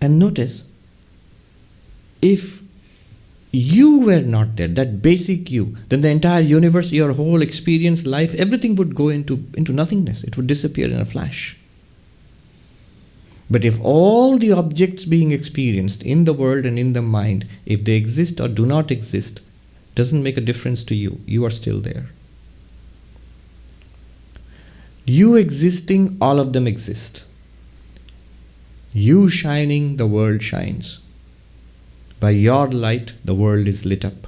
S1: And notice, if you were not there, that basic you, then the entire universe, your whole experience, life, everything would go into nothingness. It would disappear in a flash. But if all the objects being experienced in the world and in the mind, if they exist or do not exist, doesn't make a difference to you. You are still there. You existing, all of them exist. You shining, the world shines. By your light, the world is lit up.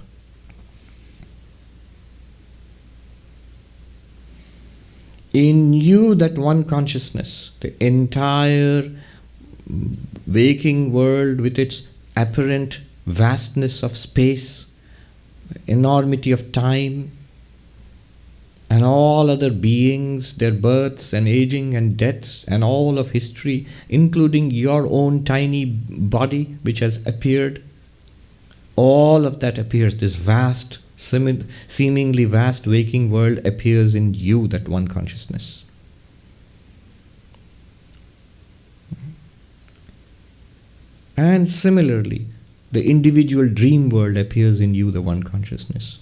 S1: In you, that one consciousness, the entire waking world with its apparent vastness of space, enormity of time, and all other beings, their births and aging and deaths and all of history, including your own tiny body which has appeared, all of that appears. This vast, seemingly vast waking world appears in you, that one consciousness. And similarly, the individual dream world appears in you, the one consciousness.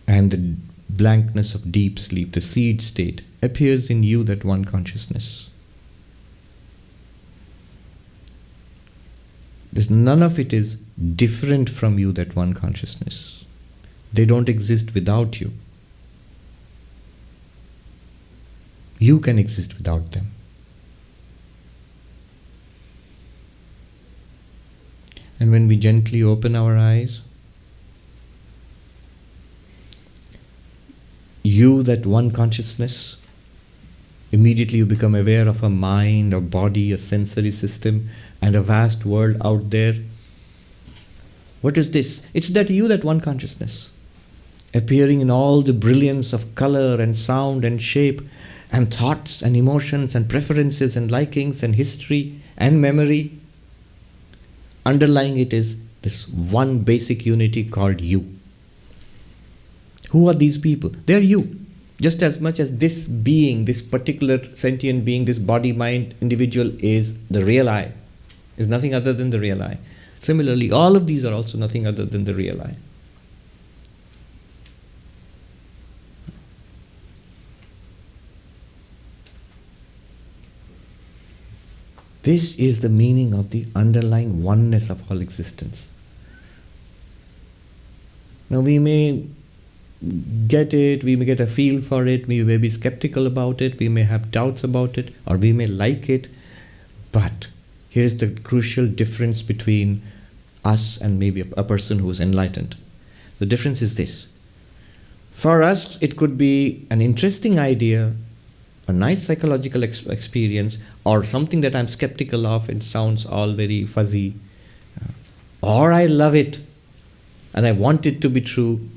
S1: And the blankness of deep sleep, the seed state, appears in you, that one consciousness. None of it is different from you, that one consciousness. They don't exist without you. You can exist without them. And when we gently open our eyes, you, that one consciousness, immediately you become aware of a mind, a body, a sensory system, and a vast world out there. What is this? It's that you, that one consciousness, appearing in all the brilliance of color and sound and shape and thoughts and emotions and preferences and likings and history and memory. Underlying it is this one basic unity called you. Who are these people? They're you. Just as much as this being, this particular sentient being, this body, mind, individual is the real I, is nothing other than the real I. Similarly, all of these are also nothing other than the real I. This is the meaning of the underlying oneness of all existence. Now we may get it, we may get a feel for it, we may be skeptical about it, we may have doubts about it, or we may like it, but here's the crucial difference between us and maybe a person who is enlightened. The difference is this. For us, it could be an interesting idea, a nice psychological experience, or something that I'm skeptical of, it sounds all very fuzzy, or I love it and I want it to be true.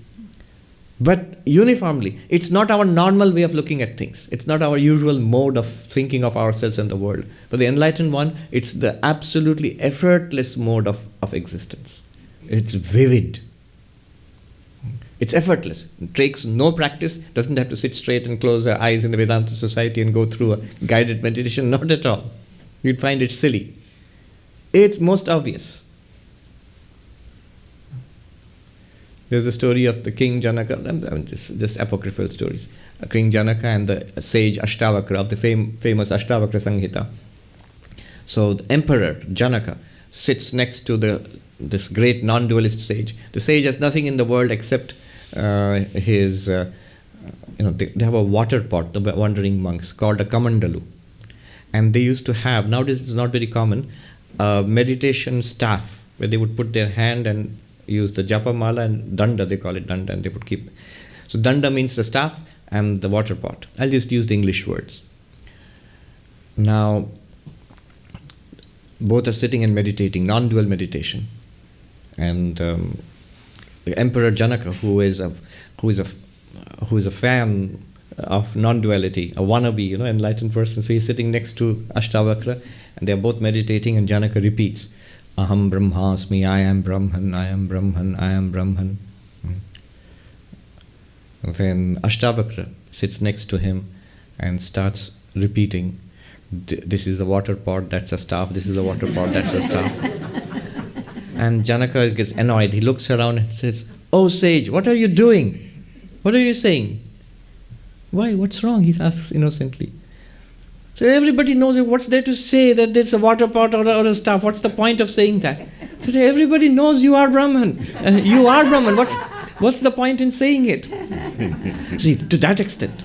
S1: But uniformly, it's not our normal way of looking at things. It's not our usual mode of thinking of ourselves and the world. For the enlightened one, it's the absolutely effortless mode of existence. It's vivid. It's effortless. It takes no practice, doesn't have to sit straight and close her eyes in the Vedanta society and go through a guided meditation, not at all. You'd find it silly. It's most obvious. There's a story of the King Janaka, just apocryphal stories. King Janaka and the sage Ashtavakra of the famous Ashtavakra Samhita. So the emperor Janaka sits next to this great non-dualist sage. The sage has nothing in the world except his, they have a water pot, the wandering monks, called a kamandalu. And they used to have, nowadays it's not very common, a meditation staff where they would put their hand and use the japa mala and danda, they call it danda, and they would keep. So danda means the staff and the water pot. I'll just use the English words. Now, both are sitting and meditating, non-dual meditation. And the Emperor Janaka, who is a fan of non-duality, a wannabe, enlightened person, so he's sitting next to Ashtavakra, and they are both meditating, and Janaka repeats, Aham Brahmasmi, I am Brahman, I am Brahman, I am Brahman. And then Ashtavakra sits next to him and starts repeating, this is a water pot, that's a staff, this is a water pot, that's a staff. And Janaka gets annoyed. He looks around and says, "Oh sage, what are you doing? What are you saying? Why? What's wrong?" He asks innocently. So everybody knows it. What's there to say that it's a water pot or a staff? What's the point of saying that? So everybody knows you are Brahman. You are Brahman. What's the point in saying it? See, to that extent.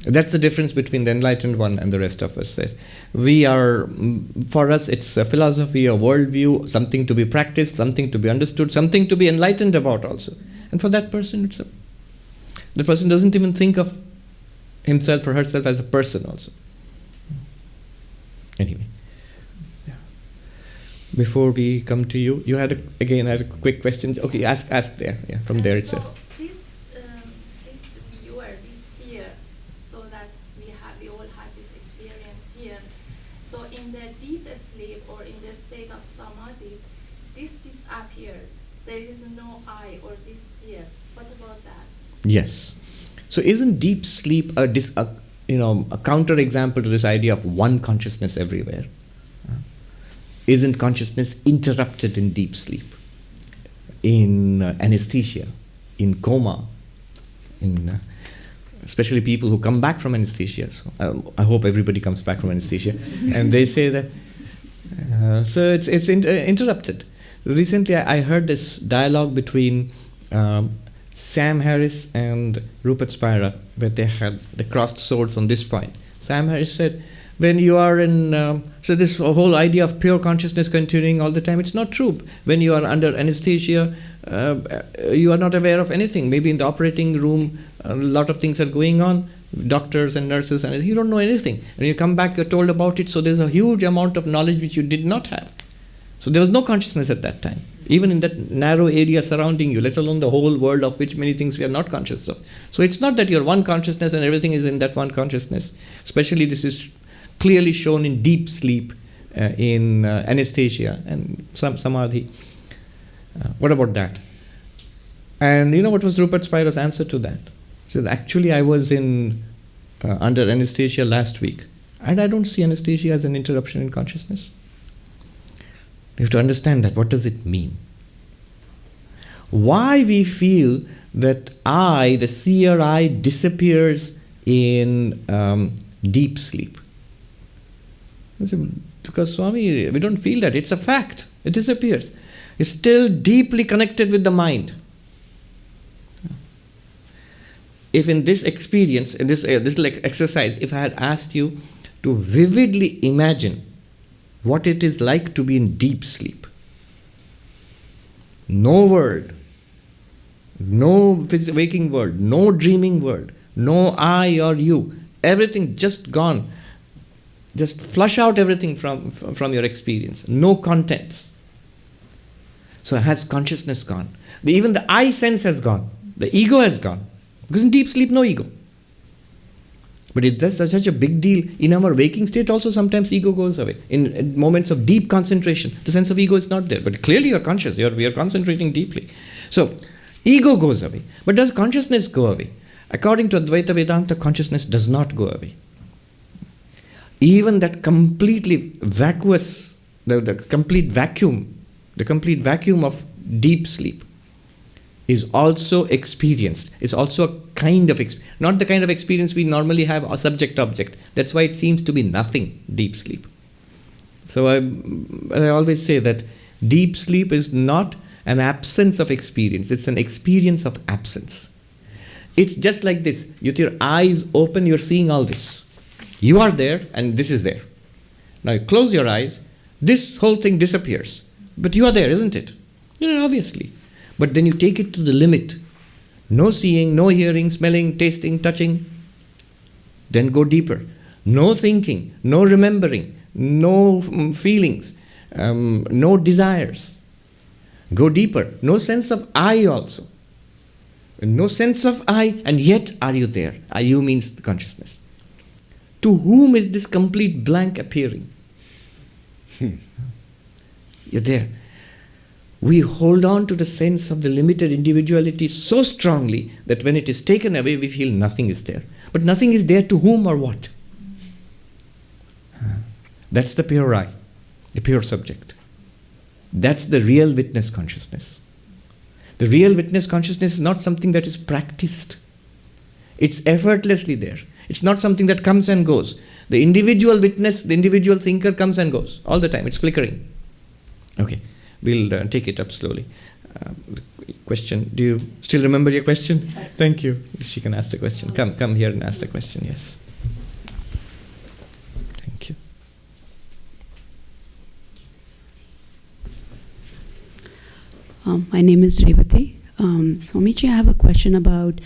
S1: That's the difference between the enlightened one and the rest of us. We are, for us, it's a philosophy, a worldview, something to be practiced, something to be understood, something to be enlightened about also. And for that person, the person doesn't even think of himself or herself as a person also. Anyway, yeah. Before we come to you, you had a quick question. Okay, ask there, from there itself.
S3: So this viewer, this seer, so that we all had this experience here. So in the deep sleep or in the state of samadhi, this disappears. There is no I or this seer. What about that?
S1: Yes. So isn't deep sleep a counterexample to this idea of one consciousness everywhere? Isn't consciousness interrupted in deep sleep, in anesthesia, in coma, in especially people who come back from anesthesia? So I hope everybody comes back from anesthesia, and they say that. So it's interrupted. Recently, I heard this dialogue between Sam Harris and Rupert Spira, where they crossed swords on this point. Sam Harris said, when you are in, so this whole idea of pure consciousness continuing all the time, it's not true. When you are under anesthesia, you are not aware of anything. Maybe in the operating room, a lot of things are going on, doctors and nurses, and you don't know anything. When you come back, you're told about it, so there's a huge amount of knowledge which you did not have. So there was no consciousness at that time, even in that narrow area surrounding you, let alone the whole world of which many things we are not conscious of. So it's not that you're one consciousness and everything is in that one consciousness. Especially this is clearly shown in deep sleep, in anesthesia and samadhi. What about that? And you know what was Rupert Spira's answer to that? He said, actually I was under anesthesia last week, and I don't see anesthesia as an interruption in consciousness. You have to understand that. What does it mean? Why we feel that I, the seer I, disappears in deep sleep? Because Swami, we don't feel that. It's a fact. It disappears. It's still deeply connected with the mind. If in this experience, in this exercise, if I had asked you to vividly imagine what it is like to be in deep sleep. No world, no waking world, no dreaming world, no I or you, everything just gone. Just flush out everything from your experience. No contents. So has consciousness gone? Even the I sense has gone. The ego has gone. Because in deep sleep, no ego. But that's such a big deal. In our waking state also sometimes ego goes away. In moments of deep concentration, the sense of ego is not there. But clearly you are conscious. We are concentrating deeply. So, ego goes away. But does consciousness go away? According to Advaita Vedanta, consciousness does not go away. Even that completely vacuous, the complete vacuum of deep sleep is also experienced. It's also a kind of not the kind of experience we normally have, a subject-object. That's why it seems to be nothing, deep sleep. So I always say that deep sleep is not an absence of experience. It's an experience of absence. It's just like this. With your eyes open, you're seeing all this. You are there and this is there. Now you close your eyes, this whole thing disappears. But you are there, isn't it? Obviously. But then you take it to the limit. No seeing, no hearing, smelling, tasting, touching. Then go deeper. No thinking, no remembering, no feelings, no desires. Go deeper. No sense of I also. No sense of I, and yet are you there? You means the consciousness. To whom is this complete blank appearing? You're there. We hold on to the sense of the limited individuality so strongly that when it is taken away, we feel nothing is there. But nothing is there to whom or what? That's the pure I, the pure subject. That's the real witness consciousness. The real witness consciousness is not something that is practiced. It's effortlessly there. It's not something that comes and goes. The individual witness, the individual thinker comes and goes all the time. It's flickering. Okay, we'll take it up slowly. Question, do you still remember your question? Thank you. She can ask the question. Come here and ask the question, yes. Thank you.
S5: My name is Revati. Swamiji, I have a question about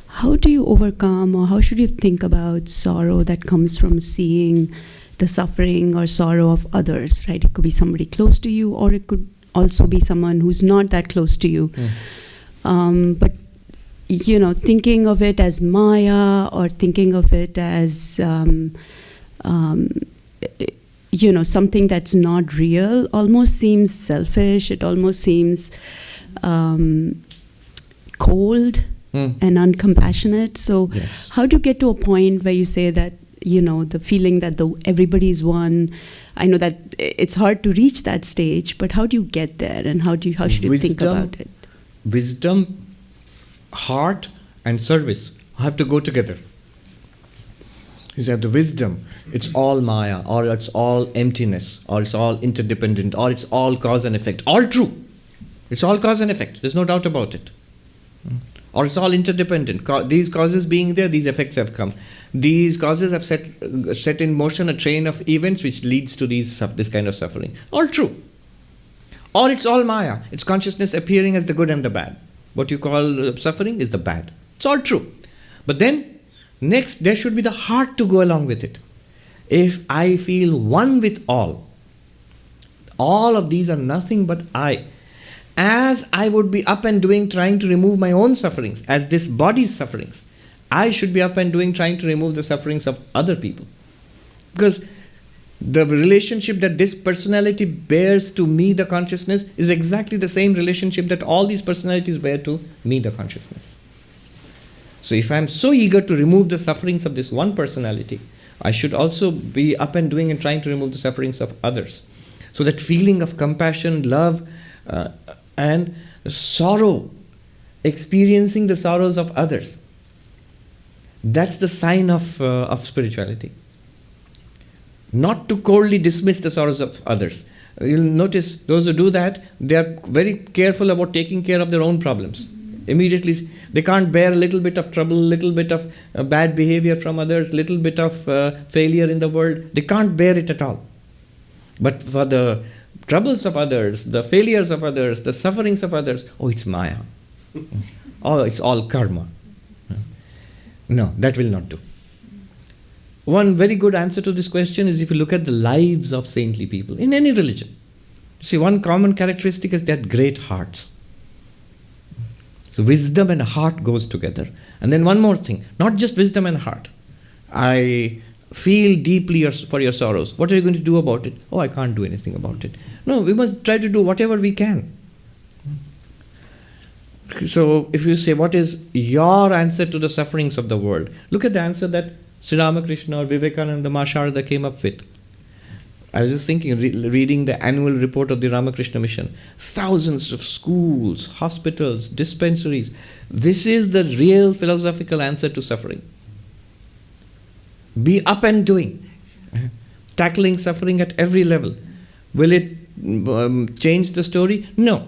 S5: how do you overcome, or how should you think about sorrow that comes from seeing the suffering or sorrow of others, right? It could be somebody close to you, or it could also be someone who's not that close to you. But, thinking of it as Maya, or thinking of it as, something that's not real, almost seems selfish. It almost seems cold and uncompassionate. So
S1: yes.
S5: How do you get to a point where you say that, the feeling that everybody is one? I know that it's hard to reach that stage, but how do you get there, and how should you think about it?
S1: Wisdom, heart, and service have to go together. You have the wisdom, it's all Maya, or it's all emptiness, or it's all interdependent, or it's all cause and effect. All true. It's all cause and effect. There's no doubt about it. Or it's all interdependent. These causes being there, these effects have come. These causes have set in motion a train of events which leads to this kind of suffering. All true. Or it's all Maya. It's consciousness appearing as the good and the bad. What you call suffering is the bad. It's all true. But then, next, there should be the heart to go along with it. If I feel one with all of these are nothing but I. As I would be up and doing, trying to remove my own sufferings, as this body's sufferings, I should be up and doing, trying to remove the sufferings of other people. Because the relationship that this personality bears to me, the consciousness, is exactly the same relationship that all these personalities bear to me, the consciousness. So if I'm so eager to remove the sufferings of this one personality, I should also be up and doing and trying to remove the sufferings of others. So that feeling of compassion, love, and sorrow, experiencing the sorrows of others, that's the sign of spirituality. Not to coldly dismiss the sorrows of others. You'll notice those who do that, they are very careful about taking care of their own problems. Immediately, they can't bear a little bit of trouble, little bit of bad behavior from others, little bit of failure in the world. They can't bear it at all. But for the troubles of others, the failures of others, the sufferings of others, it's Maya. It's all karma. No, that will not do. One very good answer to this question is if you look at the lives of saintly people in any religion. See, one common characteristic is they had great hearts. So wisdom and heart goes together. And then one more thing, not just wisdom and heart. I feel deeply for your sorrows. What are you going to do about it? I can't do anything about it. No, we must try to do whatever we can. So if you say, what is your answer to the sufferings of the world? Look at the answer that Sri Ramakrishna or Vivekananda Masharada came up with. I was just thinking, reading the annual report of the Ramakrishna Mission. Thousands of schools, hospitals, dispensaries. This is the real philosophical answer to suffering. Be up and doing. Tackling suffering at every level. Will it change the story? No.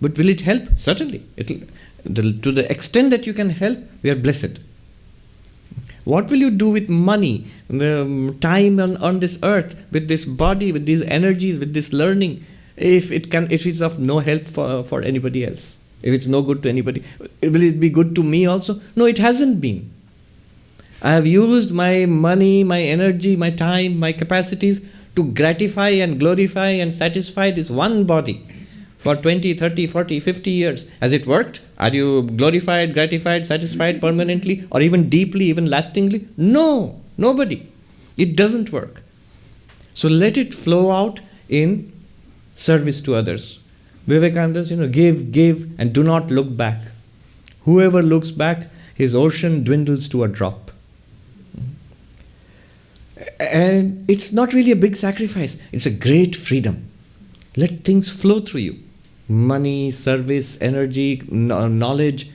S1: But will it help? Certainly. To the extent that you can help, we are blessed. What will you do with money, time on this earth, with this body, with these energies, with this learning, if it's of no help for anybody else? If it's no good to anybody, will it be good to me also? No, it hasn't been. I have used my money, my energy, my time, my capacities to gratify and glorify and satisfy this one body for 20, 30, 40, 50 years. Has it worked? Are you glorified, gratified, satisfied permanently or even deeply, even lastingly? No, nobody. It doesn't work. So let it flow out in service to others. Vivekananda says, give and do not look back. Whoever looks back, his ocean dwindles to a drop. And it's not really a big sacrifice. It's a great freedom. Let things flow through you. Money, service, energy, knowledge,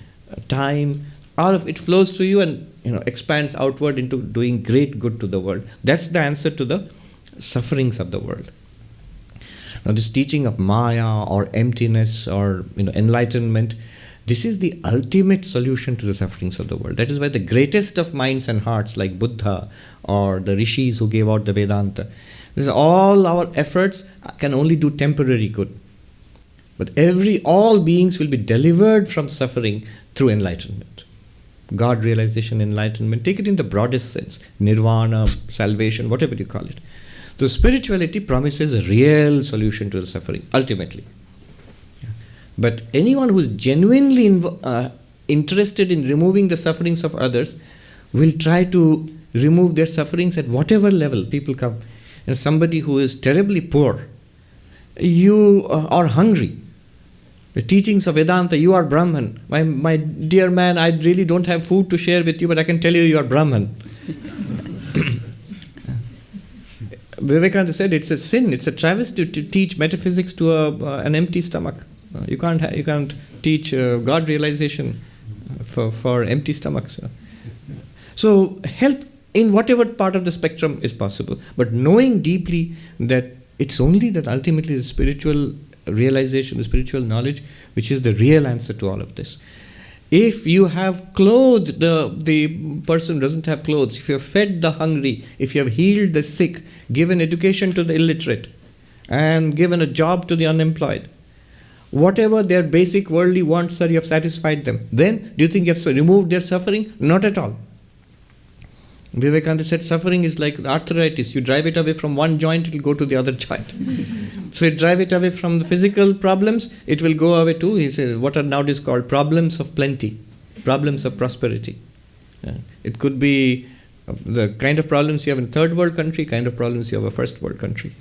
S1: time, all of it flows through you and expands outward into doing great good to the world. That's the answer to the sufferings of the world. Now this teaching of Maya or emptiness or enlightenment, this is the ultimate solution to the sufferings of the world. That is why the greatest of minds and hearts like Buddha or the rishis who gave out the Vedanta, all our efforts can only do temporary good. But all beings will be delivered from suffering through enlightenment. God realization, enlightenment, take it in the broadest sense. Nirvana, salvation, whatever you call it. So spirituality promises a real solution to the suffering, ultimately. But anyone who is genuinely interested in removing the sufferings of others will try to remove their sufferings at whatever level people come. And somebody who is terribly poor, you are hungry. The teachings of Vedanta, you are Brahman. My dear man, I really don't have food to share with you, but I can tell you are Brahman. Vivekananda said it's a sin, it's a travesty to teach metaphysics to an empty stomach. You can't teach God realization for empty stomachs. So help in whatever part of the spectrum is possible, but knowing deeply that it's only that ultimately the spiritual realization, the spiritual knowledge, which is the real answer to all of this. If you have clothed the person doesn't have clothes, if you have fed the hungry, if you have healed the sick, given education to the illiterate, and given a job to the unemployed, whatever their basic worldly wants are, you have satisfied them. Then, do you think you have removed their suffering? Not at all. Vivekananda said suffering is like arthritis. You drive it away from one joint, it will go to the other joint. So you drive it away from the physical problems, it will go away too. He said, what are nowadays called problems of plenty, problems of prosperity. It could be the kind of problems you have in third world country, kind of problems you have in a first world country.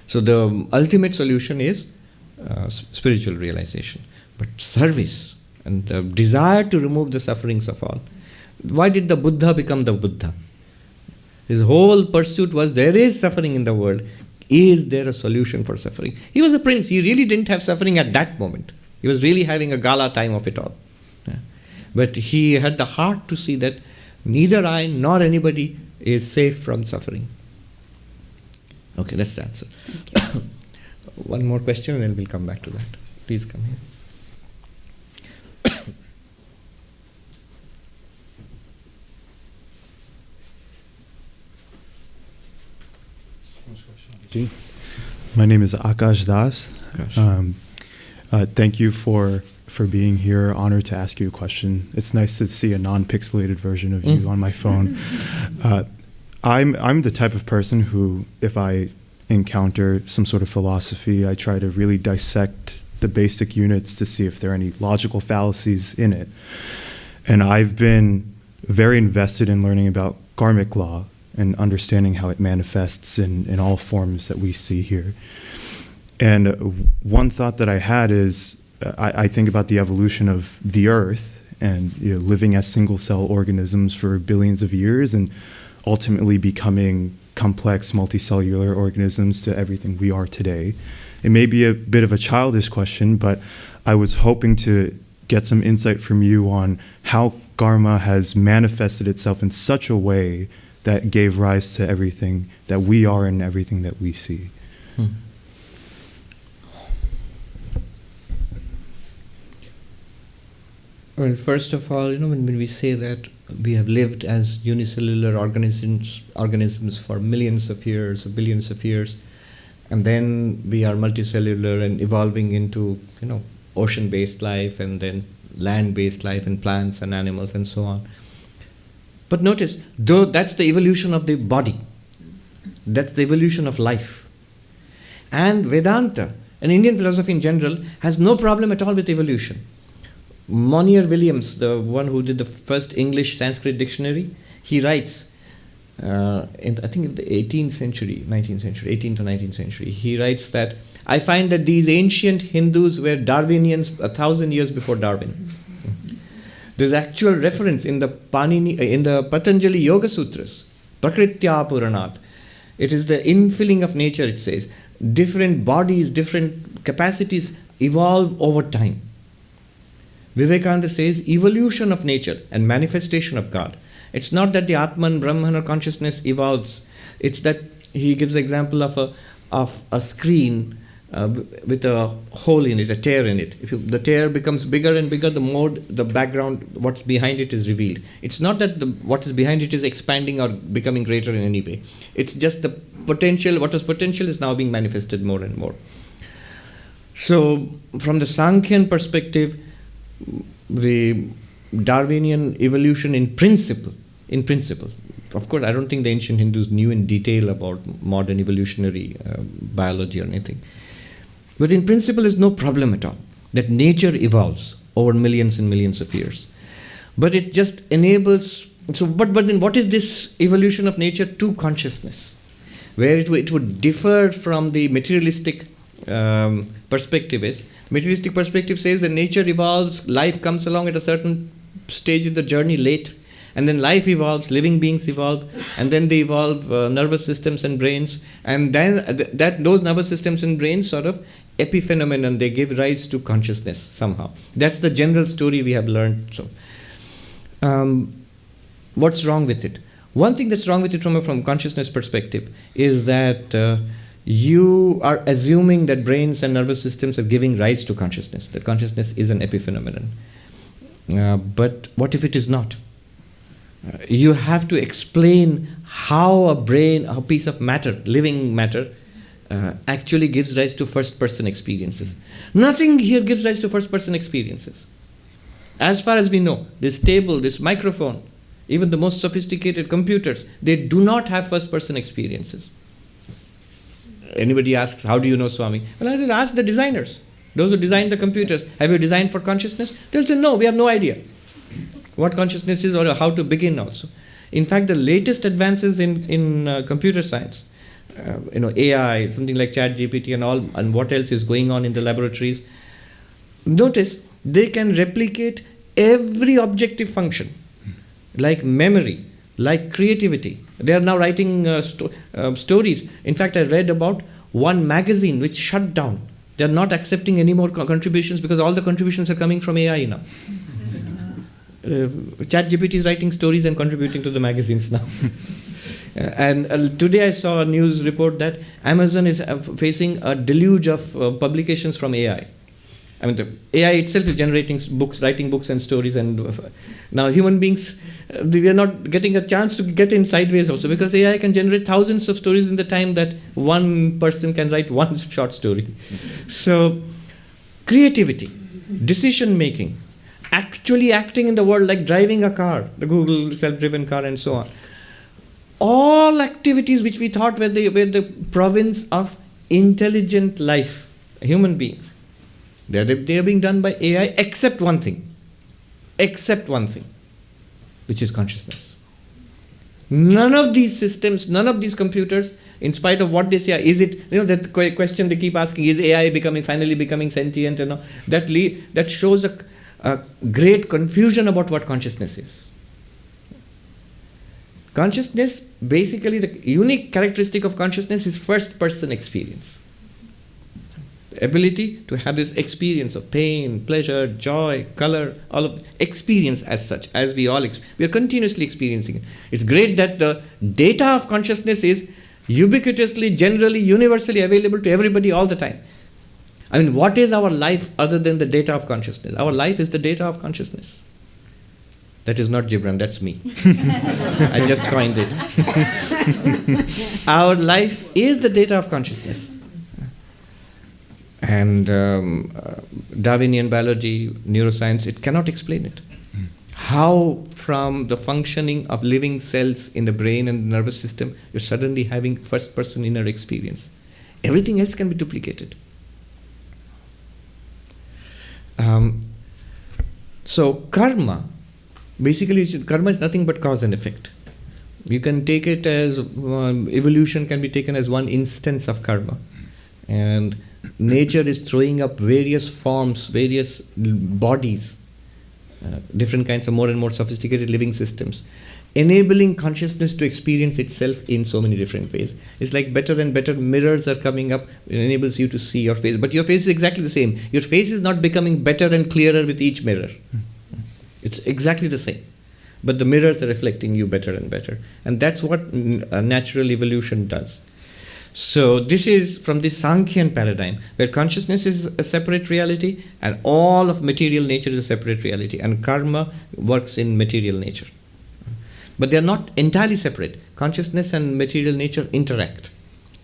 S1: So the ultimate solution is spiritual realization. But service and the desire to remove the sufferings of all. Why did the Buddha become the Buddha? His whole pursuit was, there is suffering in the world. Is there a solution for suffering? He was a prince. He really didn't have suffering at that moment. He was really having a gala time of it all. But he had the heart to see that neither I nor anybody is safe from suffering. Okay, that's the answer.
S2: Thank you.
S1: One more question and then we'll come back to that. Please come here.
S6: My name is Akash Das. Thank you for being here. Honored to ask you a question. It's nice to see a non-pixelated version of you on my phone. I'm the type of person who, if I encounter some sort of philosophy, I try to really dissect the basic units to see if there are any logical fallacies in it. And I've been very invested in learning about karmic law and understanding how it manifests in all forms that we see here. And one thought that I had is, I think about the evolution of the Earth and living as single-cell organisms for billions of years and ultimately becoming complex multicellular organisms to everything we are today. It may be a bit of a childish question, but I was hoping to get some insight from you on how karma has manifested itself in such a way that gave rise to everything that we are and everything that we see.
S1: Well, first of all, when we say that we have lived as unicellular organisms for millions of years, or billions of years, and then we are multicellular and evolving into, ocean-based life and then land-based life and plants and animals and so on. But notice, though that's the evolution of the body, that's the evolution of life. And Vedanta, and Indian philosophy in general, has no problem at all with evolution. Monier Williams, the one who did the first English Sanskrit dictionary, he writes, in I think in the 18th century, 18th or 19th century, he writes that, I find that these ancient Hindus were Darwinians 1,000 years before Darwin. There's actual reference in the Patanjali Yoga Sutras, Prakritya Puranat. It is the infilling of nature, it says. Different bodies, different capacities evolve over time. Vivekananda says evolution of nature and manifestation of God. It's not that the Atman, Brahman or consciousness evolves. It's that he gives the example of a screen with a hole in it, a tear in it. If the tear becomes bigger and bigger, the more the background, what's behind it is revealed. It's not that what is behind it is expanding or becoming greater in any way. It's just the potential, what was potential is now being manifested more and more. So from the Sankhyan perspective, the Darwinian evolution in principle, of course I don't think the ancient Hindus knew in detail about modern evolutionary biology or anything, but in principle there's no problem at all that nature evolves over millions and millions of years, but it just enables, but then what is this evolution of nature to consciousness, where it would differ from the materialistic perspective is. Materialistic perspective says that nature evolves, life comes along at a certain stage in the journey late, and then life evolves, living beings evolve, and then they evolve nervous systems and brains, and then those nervous systems and brains sort of epiphenomenon, they give rise to consciousness somehow. That's the general story we have learned. So, what's wrong with it? One thing that's wrong with it from consciousness perspective is that you are assuming that brains and nervous systems are giving rise to consciousness, that consciousness is an epiphenomenon. But what if it is not? You have to explain how a brain, a piece of matter, living matter, actually gives rise to first-person experiences. Nothing here gives rise to first-person experiences. As far as we know, this table, this microphone, even the most sophisticated computers, they do not have first-person experiences. Anybody asks, how do you know, Swami? Well, I said, ask the designers. Those who designed the computers. Have you designed for consciousness? They'll say, no, we have no idea what consciousness is or how to begin also. In fact, the latest advances in computer science, AI, something like ChatGPT and all, and what else is going on in the laboratories, notice they can replicate every objective function, like memory, like creativity. They are now writing stories. In fact, I read about one magazine which shut down. They are not accepting any more contributions because all the contributions are coming from AI now. ChatGPT is writing stories and contributing to the magazines now. And today I saw a news report that Amazon is facing a deluge of publications from AI. I mean, the AI itself is generating books, writing books and stories, and now human beings, we are not getting a chance to get in sideways also, because AI can generate thousands of stories in the time that one person can write one short story. So, creativity, decision making, actually acting in the world, like driving a car, the Google self-driven car and so on. All activities which we thought were the province of intelligent life, human beings, they are being done by AI except one thing, which is consciousness. None of these systems, none of these computers in spite of what they say, is it, that question they keep asking, is AI finally becoming sentient? That shows a great confusion about what consciousness is. Consciousness, basically the unique characteristic of consciousness is first person experience. The ability to have this experience of pain, pleasure, joy, color, all of experience as such, as we all we are continuously experiencing it. It's great that the data of consciousness is ubiquitously, generally, universally available to everybody all the time. I mean, what is our life other than the data of consciousness? Our life is the data of consciousness. That is not Gibran, that's me. I just coined it. Our life is the data of consciousness. And Darwinian biology, neuroscience, it cannot explain it. How from the functioning of living cells in the brain and the nervous system, you're suddenly having first-person inner experience. Everything else can be duplicated. So karma, basically karma is nothing but cause and effect. You can take it as, evolution can be taken as one instance of karma. And nature is throwing up various forms, various bodies, different kinds of more and more sophisticated living systems, enabling consciousness to experience itself in so many different ways. It's like better and better mirrors are coming up, it enables you to see your face. But your face is exactly the same. Your face is not becoming better and clearer with each mirror. It's exactly the same. But the mirrors are reflecting you better and better. And that's what natural evolution does. So this is from the Sankhyan paradigm, where consciousness is a separate reality and all of material nature is a separate reality, and karma works in material nature. But they are not entirely separate. Consciousness and material nature interact.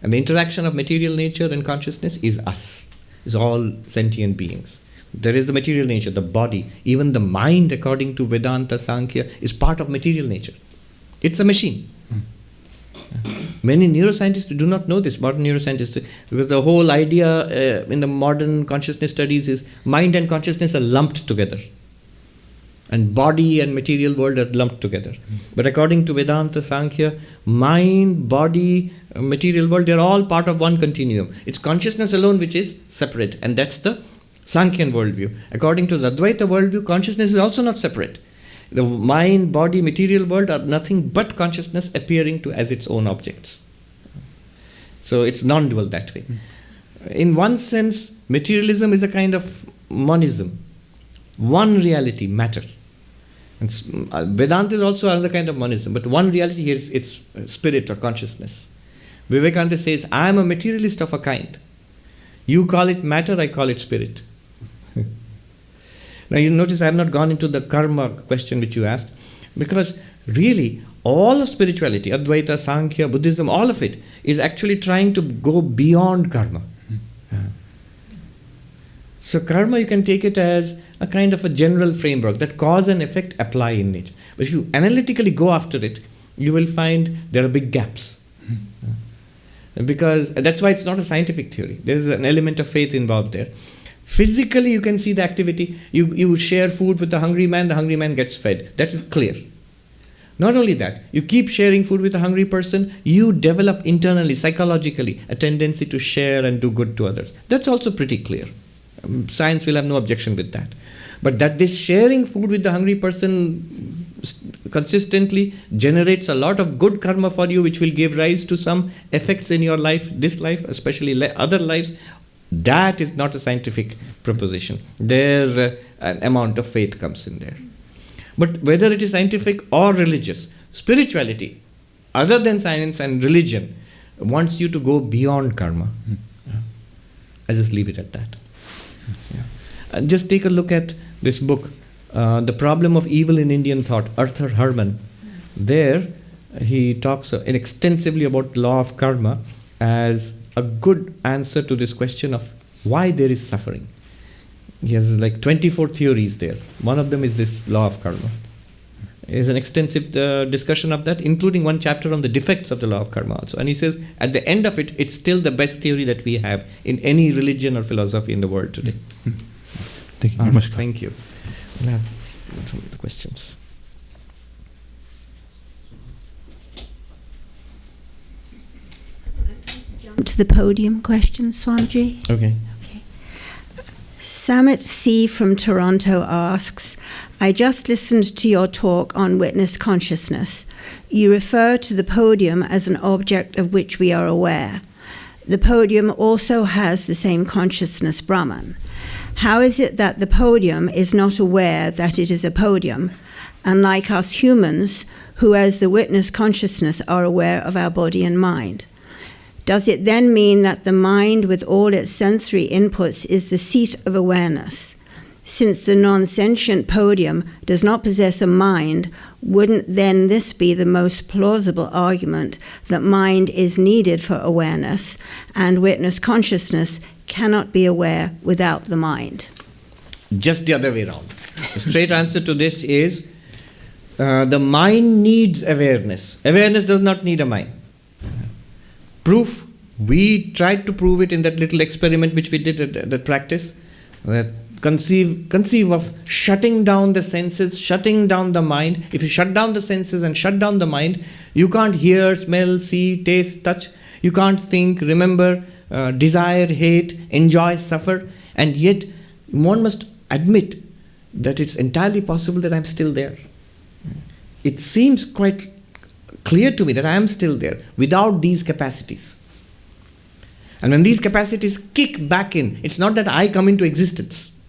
S1: And the interaction of material nature and consciousness is us, is all sentient beings. There is the material nature, the body, even the mind, according to Vedanta, Sankhya, is part of material nature. It's a machine. Many neuroscientists do not know this, modern neuroscientists, because the whole idea in the modern consciousness studies is mind and consciousness are lumped together. And body and material world are lumped together. But according to Vedanta, Sankhya, mind, body, material world, they are all part of one continuum. It's consciousness alone which is separate, and that's the Sankhyan worldview. According to the Advaita worldview, consciousness is also not separate. The mind, body, material world are nothing but consciousness appearing to as its own objects. So it's non-dual that way. In one sense, materialism is a kind of monism. One reality, matter. And Vedanta is also another kind of monism, but one reality here is it's spirit or consciousness. Vivekananda says, I am a materialist of a kind. You call it matter, I call it spirit. Now you notice I have not gone into the karma question which you asked, because really all of spirituality, Advaita, Sankhya, Buddhism, all of it is actually trying to go beyond karma. So karma, you can take it as a kind of a general framework that cause and effect apply in nature. But if you analytically go after it, you will find there are big gaps. Because that's why it's not a scientific theory. There is an element of faith involved there. Physically, you can see the activity. You share food with the hungry man gets fed. That is clear. Not only that, you keep sharing food with a hungry person, you develop internally, psychologically, a tendency to share and do good to others. That's also pretty clear. Science will have no objection with that. But that this sharing food with the hungry person consistently generates a lot of good karma for you, which will give rise to some effects in your life, this life, especially other lives, that is not a scientific proposition. There, an amount of faith comes in there. But whether it is scientific or religious, spirituality, other than science and religion, wants you to go beyond karma. I just leave it at that. And just take a look at this book, The Problem of Evil in Indian Thought, Arthur Herman. There, he talks extensively about the law of karma as a good answer to this question of why there is suffering. He has like 24 theories there. One of them is this law of karma. There's an extensive discussion of that, including one chapter on the defects of the law of karma also. And he says, at the end of it, it's still the best theory that we have in any religion or philosophy in the world today.
S6: Thank you very much.
S1: Thank you. We'll have some of the questions.
S2: come to the podium question, Swamiji.
S1: Okay.
S2: Samit C. from Toronto asks, I just listened to your talk on witness consciousness. You refer to the podium as an object of which we are aware. The podium also has the same consciousness, Brahman. How is it that the podium is not aware that it is a podium, unlike us humans, who as the witness consciousness are aware of our body and mind? Does it then mean that the mind with all its sensory inputs is the seat of awareness? Since the non-sentient podium does not possess a mind, wouldn't then this be the most plausible argument that mind is needed for awareness and witness consciousness cannot be aware without the mind?
S1: Just the other way around. The straight answer to this is the mind needs awareness. Awareness does not need a mind. Proof, we tried to prove it in that little experiment which we did at the practice. Conceive of shutting down the senses, shutting down the mind. If you shut down the senses and shut down the mind, you can't hear, smell, see, taste, touch. You can't think, remember, desire, hate, enjoy, suffer. And yet, one must admit that it's entirely possible that I'm still there. It seems quite clear to me that I am still there without these capacities. And when these capacities kick back in, it's not that I come into existence.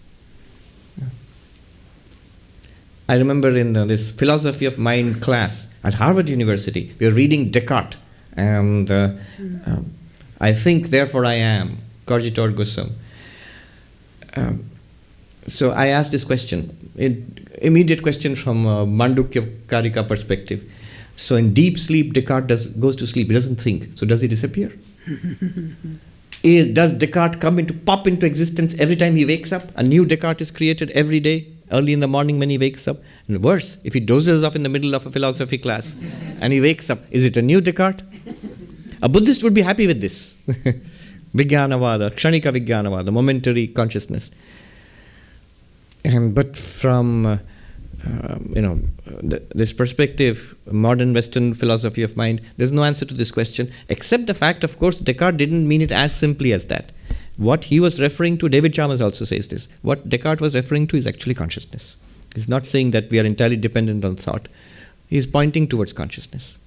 S1: I remember in this philosophy of mind class at Harvard University, we were reading Descartes, and I think, therefore I am, Cogito ergo sum. So I asked this question, immediate question from a Mandukya Karika perspective. So in deep sleep, Descartes goes to sleep, he doesn't think. So does he disappear? Does Descartes pop into existence every time he wakes up? A new Descartes is created every day, early in the morning when he wakes up. And worse, if he dozes off in the middle of a philosophy class and he wakes up, is it a new Descartes? A Buddhist would be happy with this. Vijnanavada, Kshanika Vijnanavada, momentary consciousness. But from this perspective, modern Western philosophy of mind, there's no answer to this question, except the fact, of course, Descartes didn't mean it as simply as that. What he was referring to, David Chalmers also says this, what Descartes was referring to is actually consciousness. He's not saying that we are entirely dependent on thought. He's pointing towards consciousness.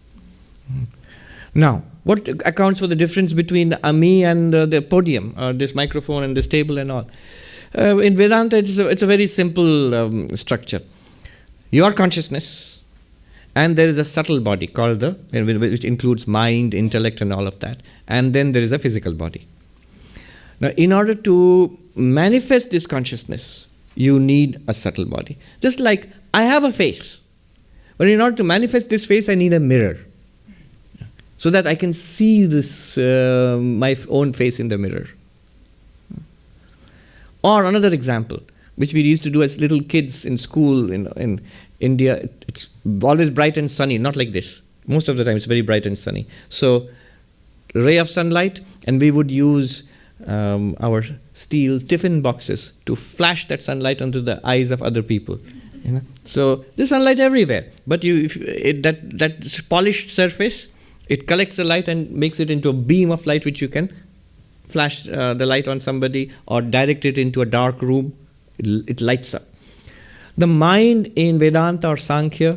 S1: Now, what accounts for the difference between me and the podium, this microphone and this table and all? In Vedanta, it's a very simple structure. Your consciousness, and there is a subtle body called which includes mind, intellect, and all of that. And then there is a physical body. Now, in order to manifest this consciousness, you need a subtle body. Just like I have a face, but in order to manifest this face, I need a mirror, so that I can see this my own face in the mirror. Or another example, which we used to do as little kids in school in India, it's always bright and sunny, not like this. Most of the time it's very bright and sunny. So, ray of sunlight, and we would use our steel tiffin boxes to flash that sunlight onto the eyes of other people. So, there's sunlight everywhere, but that polished surface, it collects the light and makes it into a beam of light which you can flash the light on somebody or direct it into a dark room. It lights up. The mind in Vedanta or Sankhya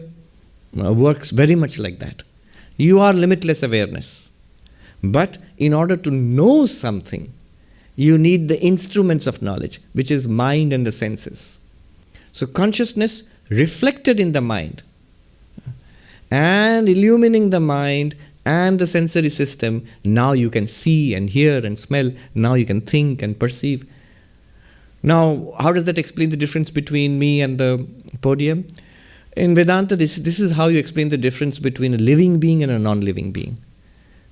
S1: works very much like that. You are limitless awareness. But in order to know something, you need the instruments of knowledge, which is mind and the senses. So consciousness reflected in the mind and illumining the mind and the sensory system, now you can see and hear and smell, now you can think and perceive. Now, how does that explain the difference between me and the podium? In Vedanta, this is how you explain the difference between a living being and a non-living being.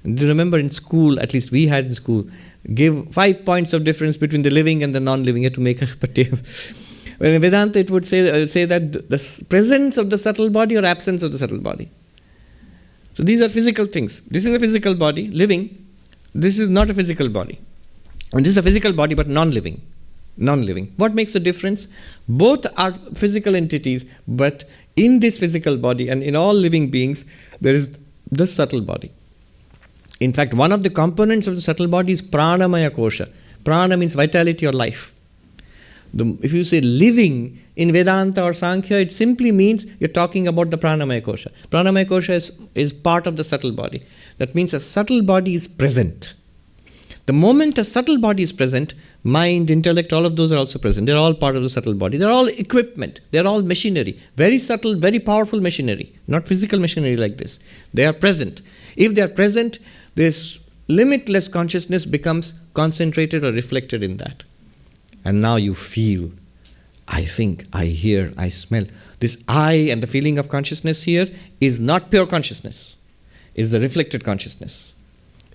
S1: Do you remember in school, at least we had in school, give 5 points of difference between the living and the non-living. You had to make a table. Well, in Vedanta, it would say that the presence of the subtle body or absence of the subtle body. So these are physical things. This is a physical body, living. This is not a physical body. And this is a physical body, but non-living. Non-living. What makes the difference? Both are physical entities, but in this physical body and in all living beings, there is the subtle body. In fact, one of the components of the subtle body is pranamaya kosha. Prana means vitality or life. If you say living in Vedanta or Sankhya, it simply means you're talking about the pranamaya kosha. Pranamaya kosha is part of the subtle body. That means a subtle body is present. The moment a subtle body is present, mind, intellect, all of those are also present. They're all part of the subtle body. They're all equipment. They're all machinery. Very subtle, very powerful machinery. Not physical machinery like this. They are present. If they are present, this limitless consciousness becomes concentrated or reflected in that. And now you feel, I think, I hear, I smell. This I and the feeling of consciousness here is not pure consciousness. It's the reflected consciousness.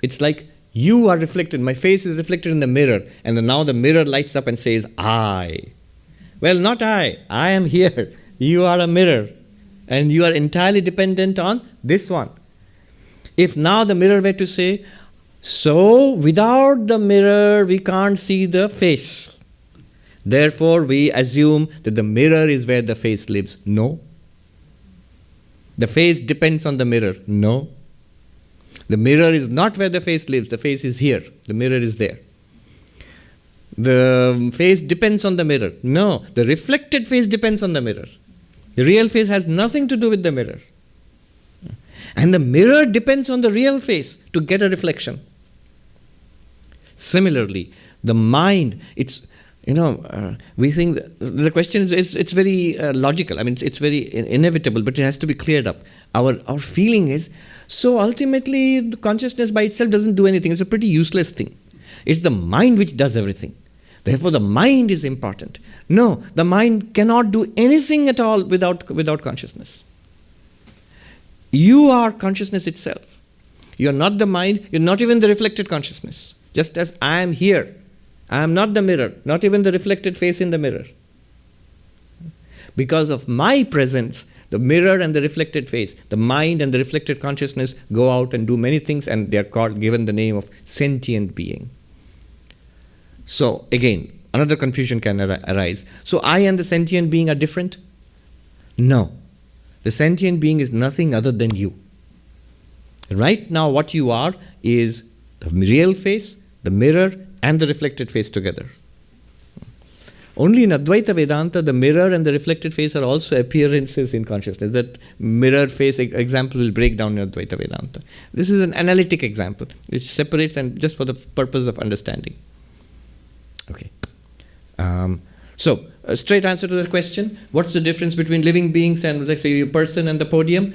S1: It's like you are reflected. My face is reflected in the mirror. And then now the mirror lights up and says, I. Well, not I. I am here. You are a mirror. And you are entirely dependent on this one. If now the mirror were to say, so without the mirror we can't see the face. Therefore we assume that the mirror is where the face lives. No. The face depends on the mirror. No. The mirror is not where the face lives. The face is here. The mirror is there. The face depends on the mirror. No. The reflected face depends on the mirror. The real face has nothing to do with the mirror. And the mirror depends on the real face to get a reflection. Similarly, the mind, we think the question is, it's very logical. I mean, it's very inevitable, but it has to be cleared up. Our feeling is, so ultimately, the consciousness by itself doesn't do anything. It's a pretty useless thing. It's the mind which does everything. Therefore, the mind is important. No, the mind cannot do anything at all without consciousness. You are consciousness itself. You are not the mind. You're not even the reflected consciousness. Just as I am here. I am not the mirror, not even the reflected face in the mirror. Because of my presence, the mirror and the reflected face, the mind and the reflected consciousness go out and do many things, and they are given the name of sentient being. So again, another confusion can arise. So I and the sentient being are different? No. The sentient being is nothing other than you. Right now what you are is the real face, the mirror, and the reflected face together. Only in Advaita Vedanta, the mirror and the reflected face are also appearances in consciousness. That mirror face example will break down in Advaita Vedanta. This is an analytic example, which separates and just for the purpose of understanding. Okay. So, a straight answer to that question, what's the difference between living beings and, let's say, a person and the podium?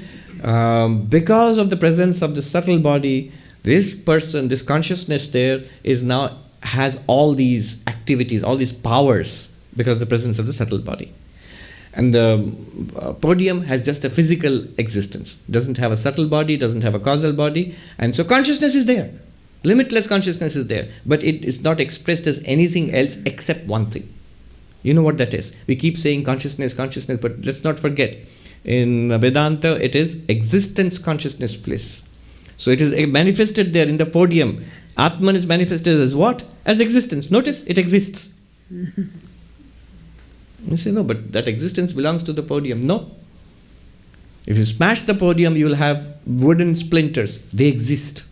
S1: Because of the presence of the subtle body, this person, this consciousness there is now has all these activities, all these powers because of the presence of the subtle body. And the podium has just a physical existence. Doesn't have a subtle body, doesn't have a causal body. And so consciousness is there. Limitless consciousness is there. But it is not expressed as anything else except one thing. You know what that is. We keep saying consciousness, consciousness, but let's not forget. In Vedanta, it is existence, consciousness, bliss. So it is manifested there in the podium. Atman is manifested as what? As existence. Notice, it exists. You say, no, but that existence belongs to the podium. No. If you smash the podium, you will have wooden splinters. They exist.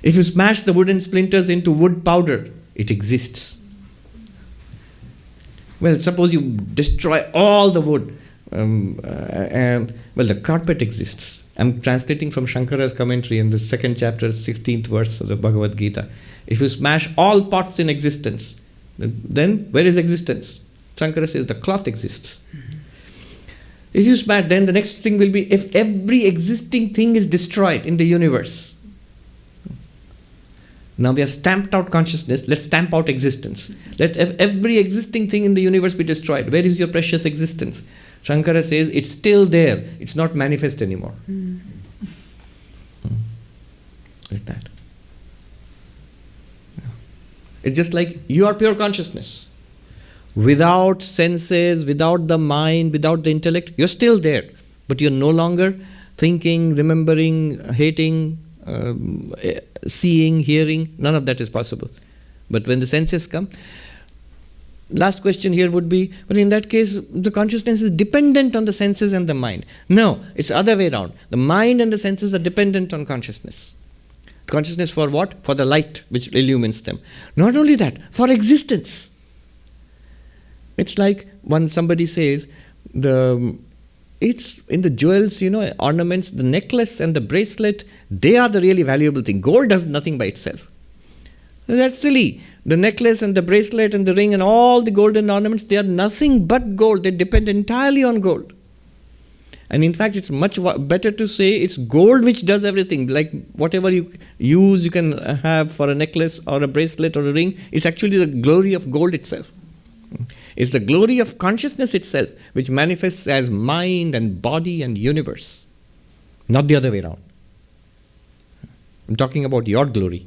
S1: If you smash the wooden splinters into wood powder, it exists. Well, suppose you destroy all the wood, the carpet exists. I'm translating from Shankara's commentary in the 2nd chapter, 16th verse of the Bhagavad Gita. If you smash all pots in existence, then where is existence? Shankara says the cloth exists. If you smash, then the next thing will be if every existing thing is destroyed in the universe. Now we have stamped out consciousness, let's stamp out existence. Let every existing thing in the universe be destroyed. Where is your precious existence? Shankara says it's still there, it's not manifest anymore. Like that. It's just like you are pure consciousness. Without senses, without the mind, without the intellect, you're still there. But you're no longer thinking, remembering, hating, seeing, hearing. None of that is possible. But when the senses come, last question here would be, but in that case, the consciousness is dependent on the senses and the mind. No, it's the other way around. The mind and the senses are dependent on consciousness. Consciousness for what? For the light which illumines them. Not only that, for existence. It's like when somebody says, it's in the jewels, ornaments, the necklace and the bracelet, they are the really valuable thing. Gold does nothing by itself. That's silly. The necklace and the bracelet and the ring and all the golden ornaments, they are nothing but gold. They depend entirely on gold. And in fact, it's much better to say it's gold which does everything. Like whatever you use, you can have for a necklace or a bracelet or a ring. It's actually the glory of gold itself. It's the glory of consciousness itself which manifests as mind and body and universe. Not the other way around. I'm talking about your glory.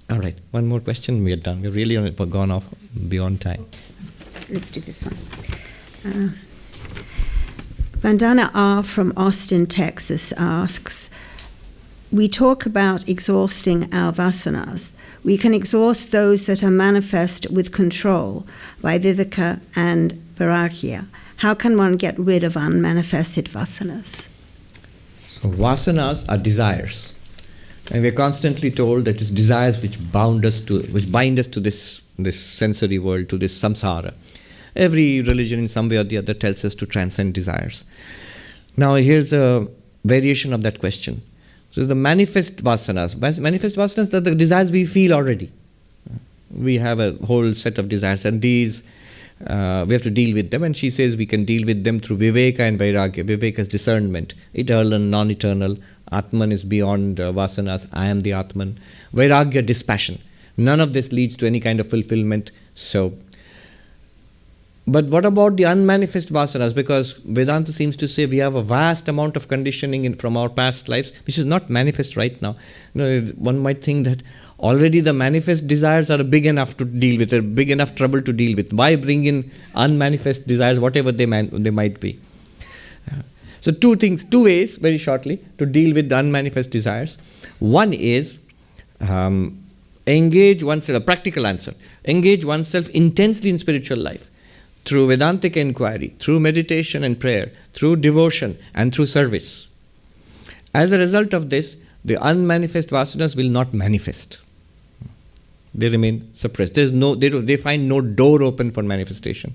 S1: All right, one more question, we are done. We've really gone off beyond time.
S2: Let's do this one. Vandana R. from Austin, Texas asks, we talk about exhausting our vasanas. We can exhaust those that are manifest with control by viveka and vairagya. How can one get rid of unmanifested vasanas?
S1: So vasanas are desires. And we're constantly told that it's desires which bind us to this sensory world, to this samsara. Every religion in some way or the other tells us to transcend desires. Now here's a variation of that question. So the manifest vasanas are the desires we feel already. We have a whole set of desires, and these we have to deal with them. And she says we can deal with them through viveka and vairagya. Viveka is discernment, eternal and non-eternal. Atman is beyond vasanas. I am the Atman. Vairagya, dispassion. None of this leads to any kind of fulfillment. But what about the unmanifest vasanas? Because Vedanta seems to say we have a vast amount of conditioning from our past lives, which is not manifest right now. One might think that already the manifest desires are big enough to deal with, a big enough trouble to deal with. Why bring in unmanifest desires, whatever they might be? So two ways, very shortly, to deal with the unmanifest desires. One is engage oneself, a practical answer, engage oneself intensely in spiritual life. Through Vedantic inquiry, through meditation and prayer, through devotion and through service. As a result of this, the unmanifest vasanas will not manifest. They remain suppressed. They find no door open for manifestation.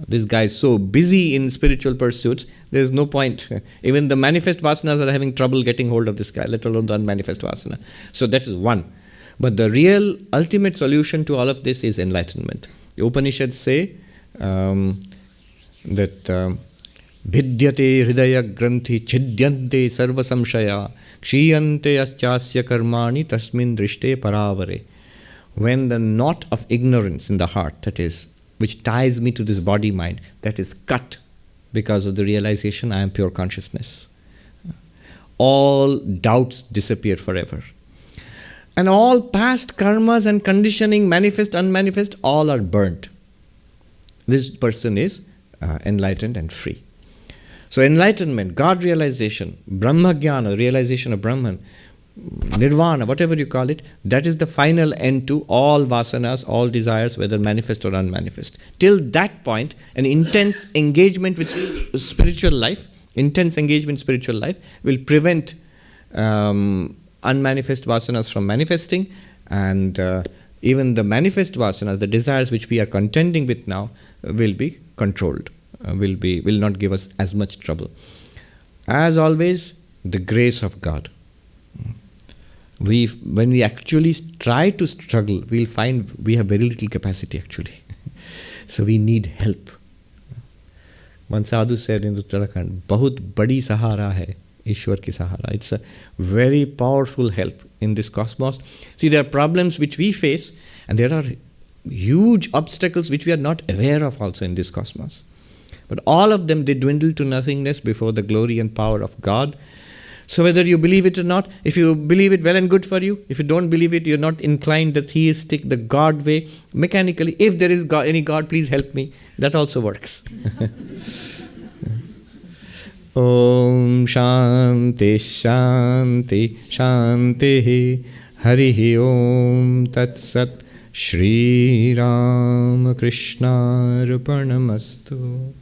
S1: This guy is so busy in spiritual pursuits, there is no point. Even the manifest vasanas are having trouble getting hold of this guy, let alone the unmanifest vasana. So that is one. But the real ultimate solution to all of this is enlightenment. The Upanishads say that vidyate hridaya granthi chidyante sarva samshaya kshiyante aschasya karmani tasmin drishte paravare. When the knot of ignorance in the heart, that is, which ties me to this body mind, that is cut because of the realization I am pure consciousness, all doubts disappear forever. And all past karmas and conditioning, manifest, unmanifest, all are burnt. This person is enlightened and free. So enlightenment, God realization, Brahma Jnana, realization of Brahman, Nirvana, whatever you call it, that is the final end to all vasanas, all desires, whether manifest or unmanifest. Till that point, an intense engagement with spiritual life will prevent unmanifest vasanas from manifesting, and even the manifest vasanas, the desires which we are contending with now, will be controlled, will not give us as much trouble. As always, the grace of God. When we actually try to struggle, we'll find we have very little capacity actually. So we need help. One sadhu said in Uttarakhand, "Bahut badi sahara hai, Ishwar ki sahara." It's a very powerful help in this cosmos. See, there are problems which we face, and there are huge obstacles which we are not aware of also in this cosmos. But all of them, they dwindle to nothingness before the glory and power of God. So whether you believe it or not, if you believe it, well and good for you. If you don't believe it, you're not inclined, the theistic, the God way, mechanically, if there is God, any God, please help me. That also works. Om Shanti Shanti Shanti Harihi Om Tat Sat Shri Ram Krishna Arpanamastu.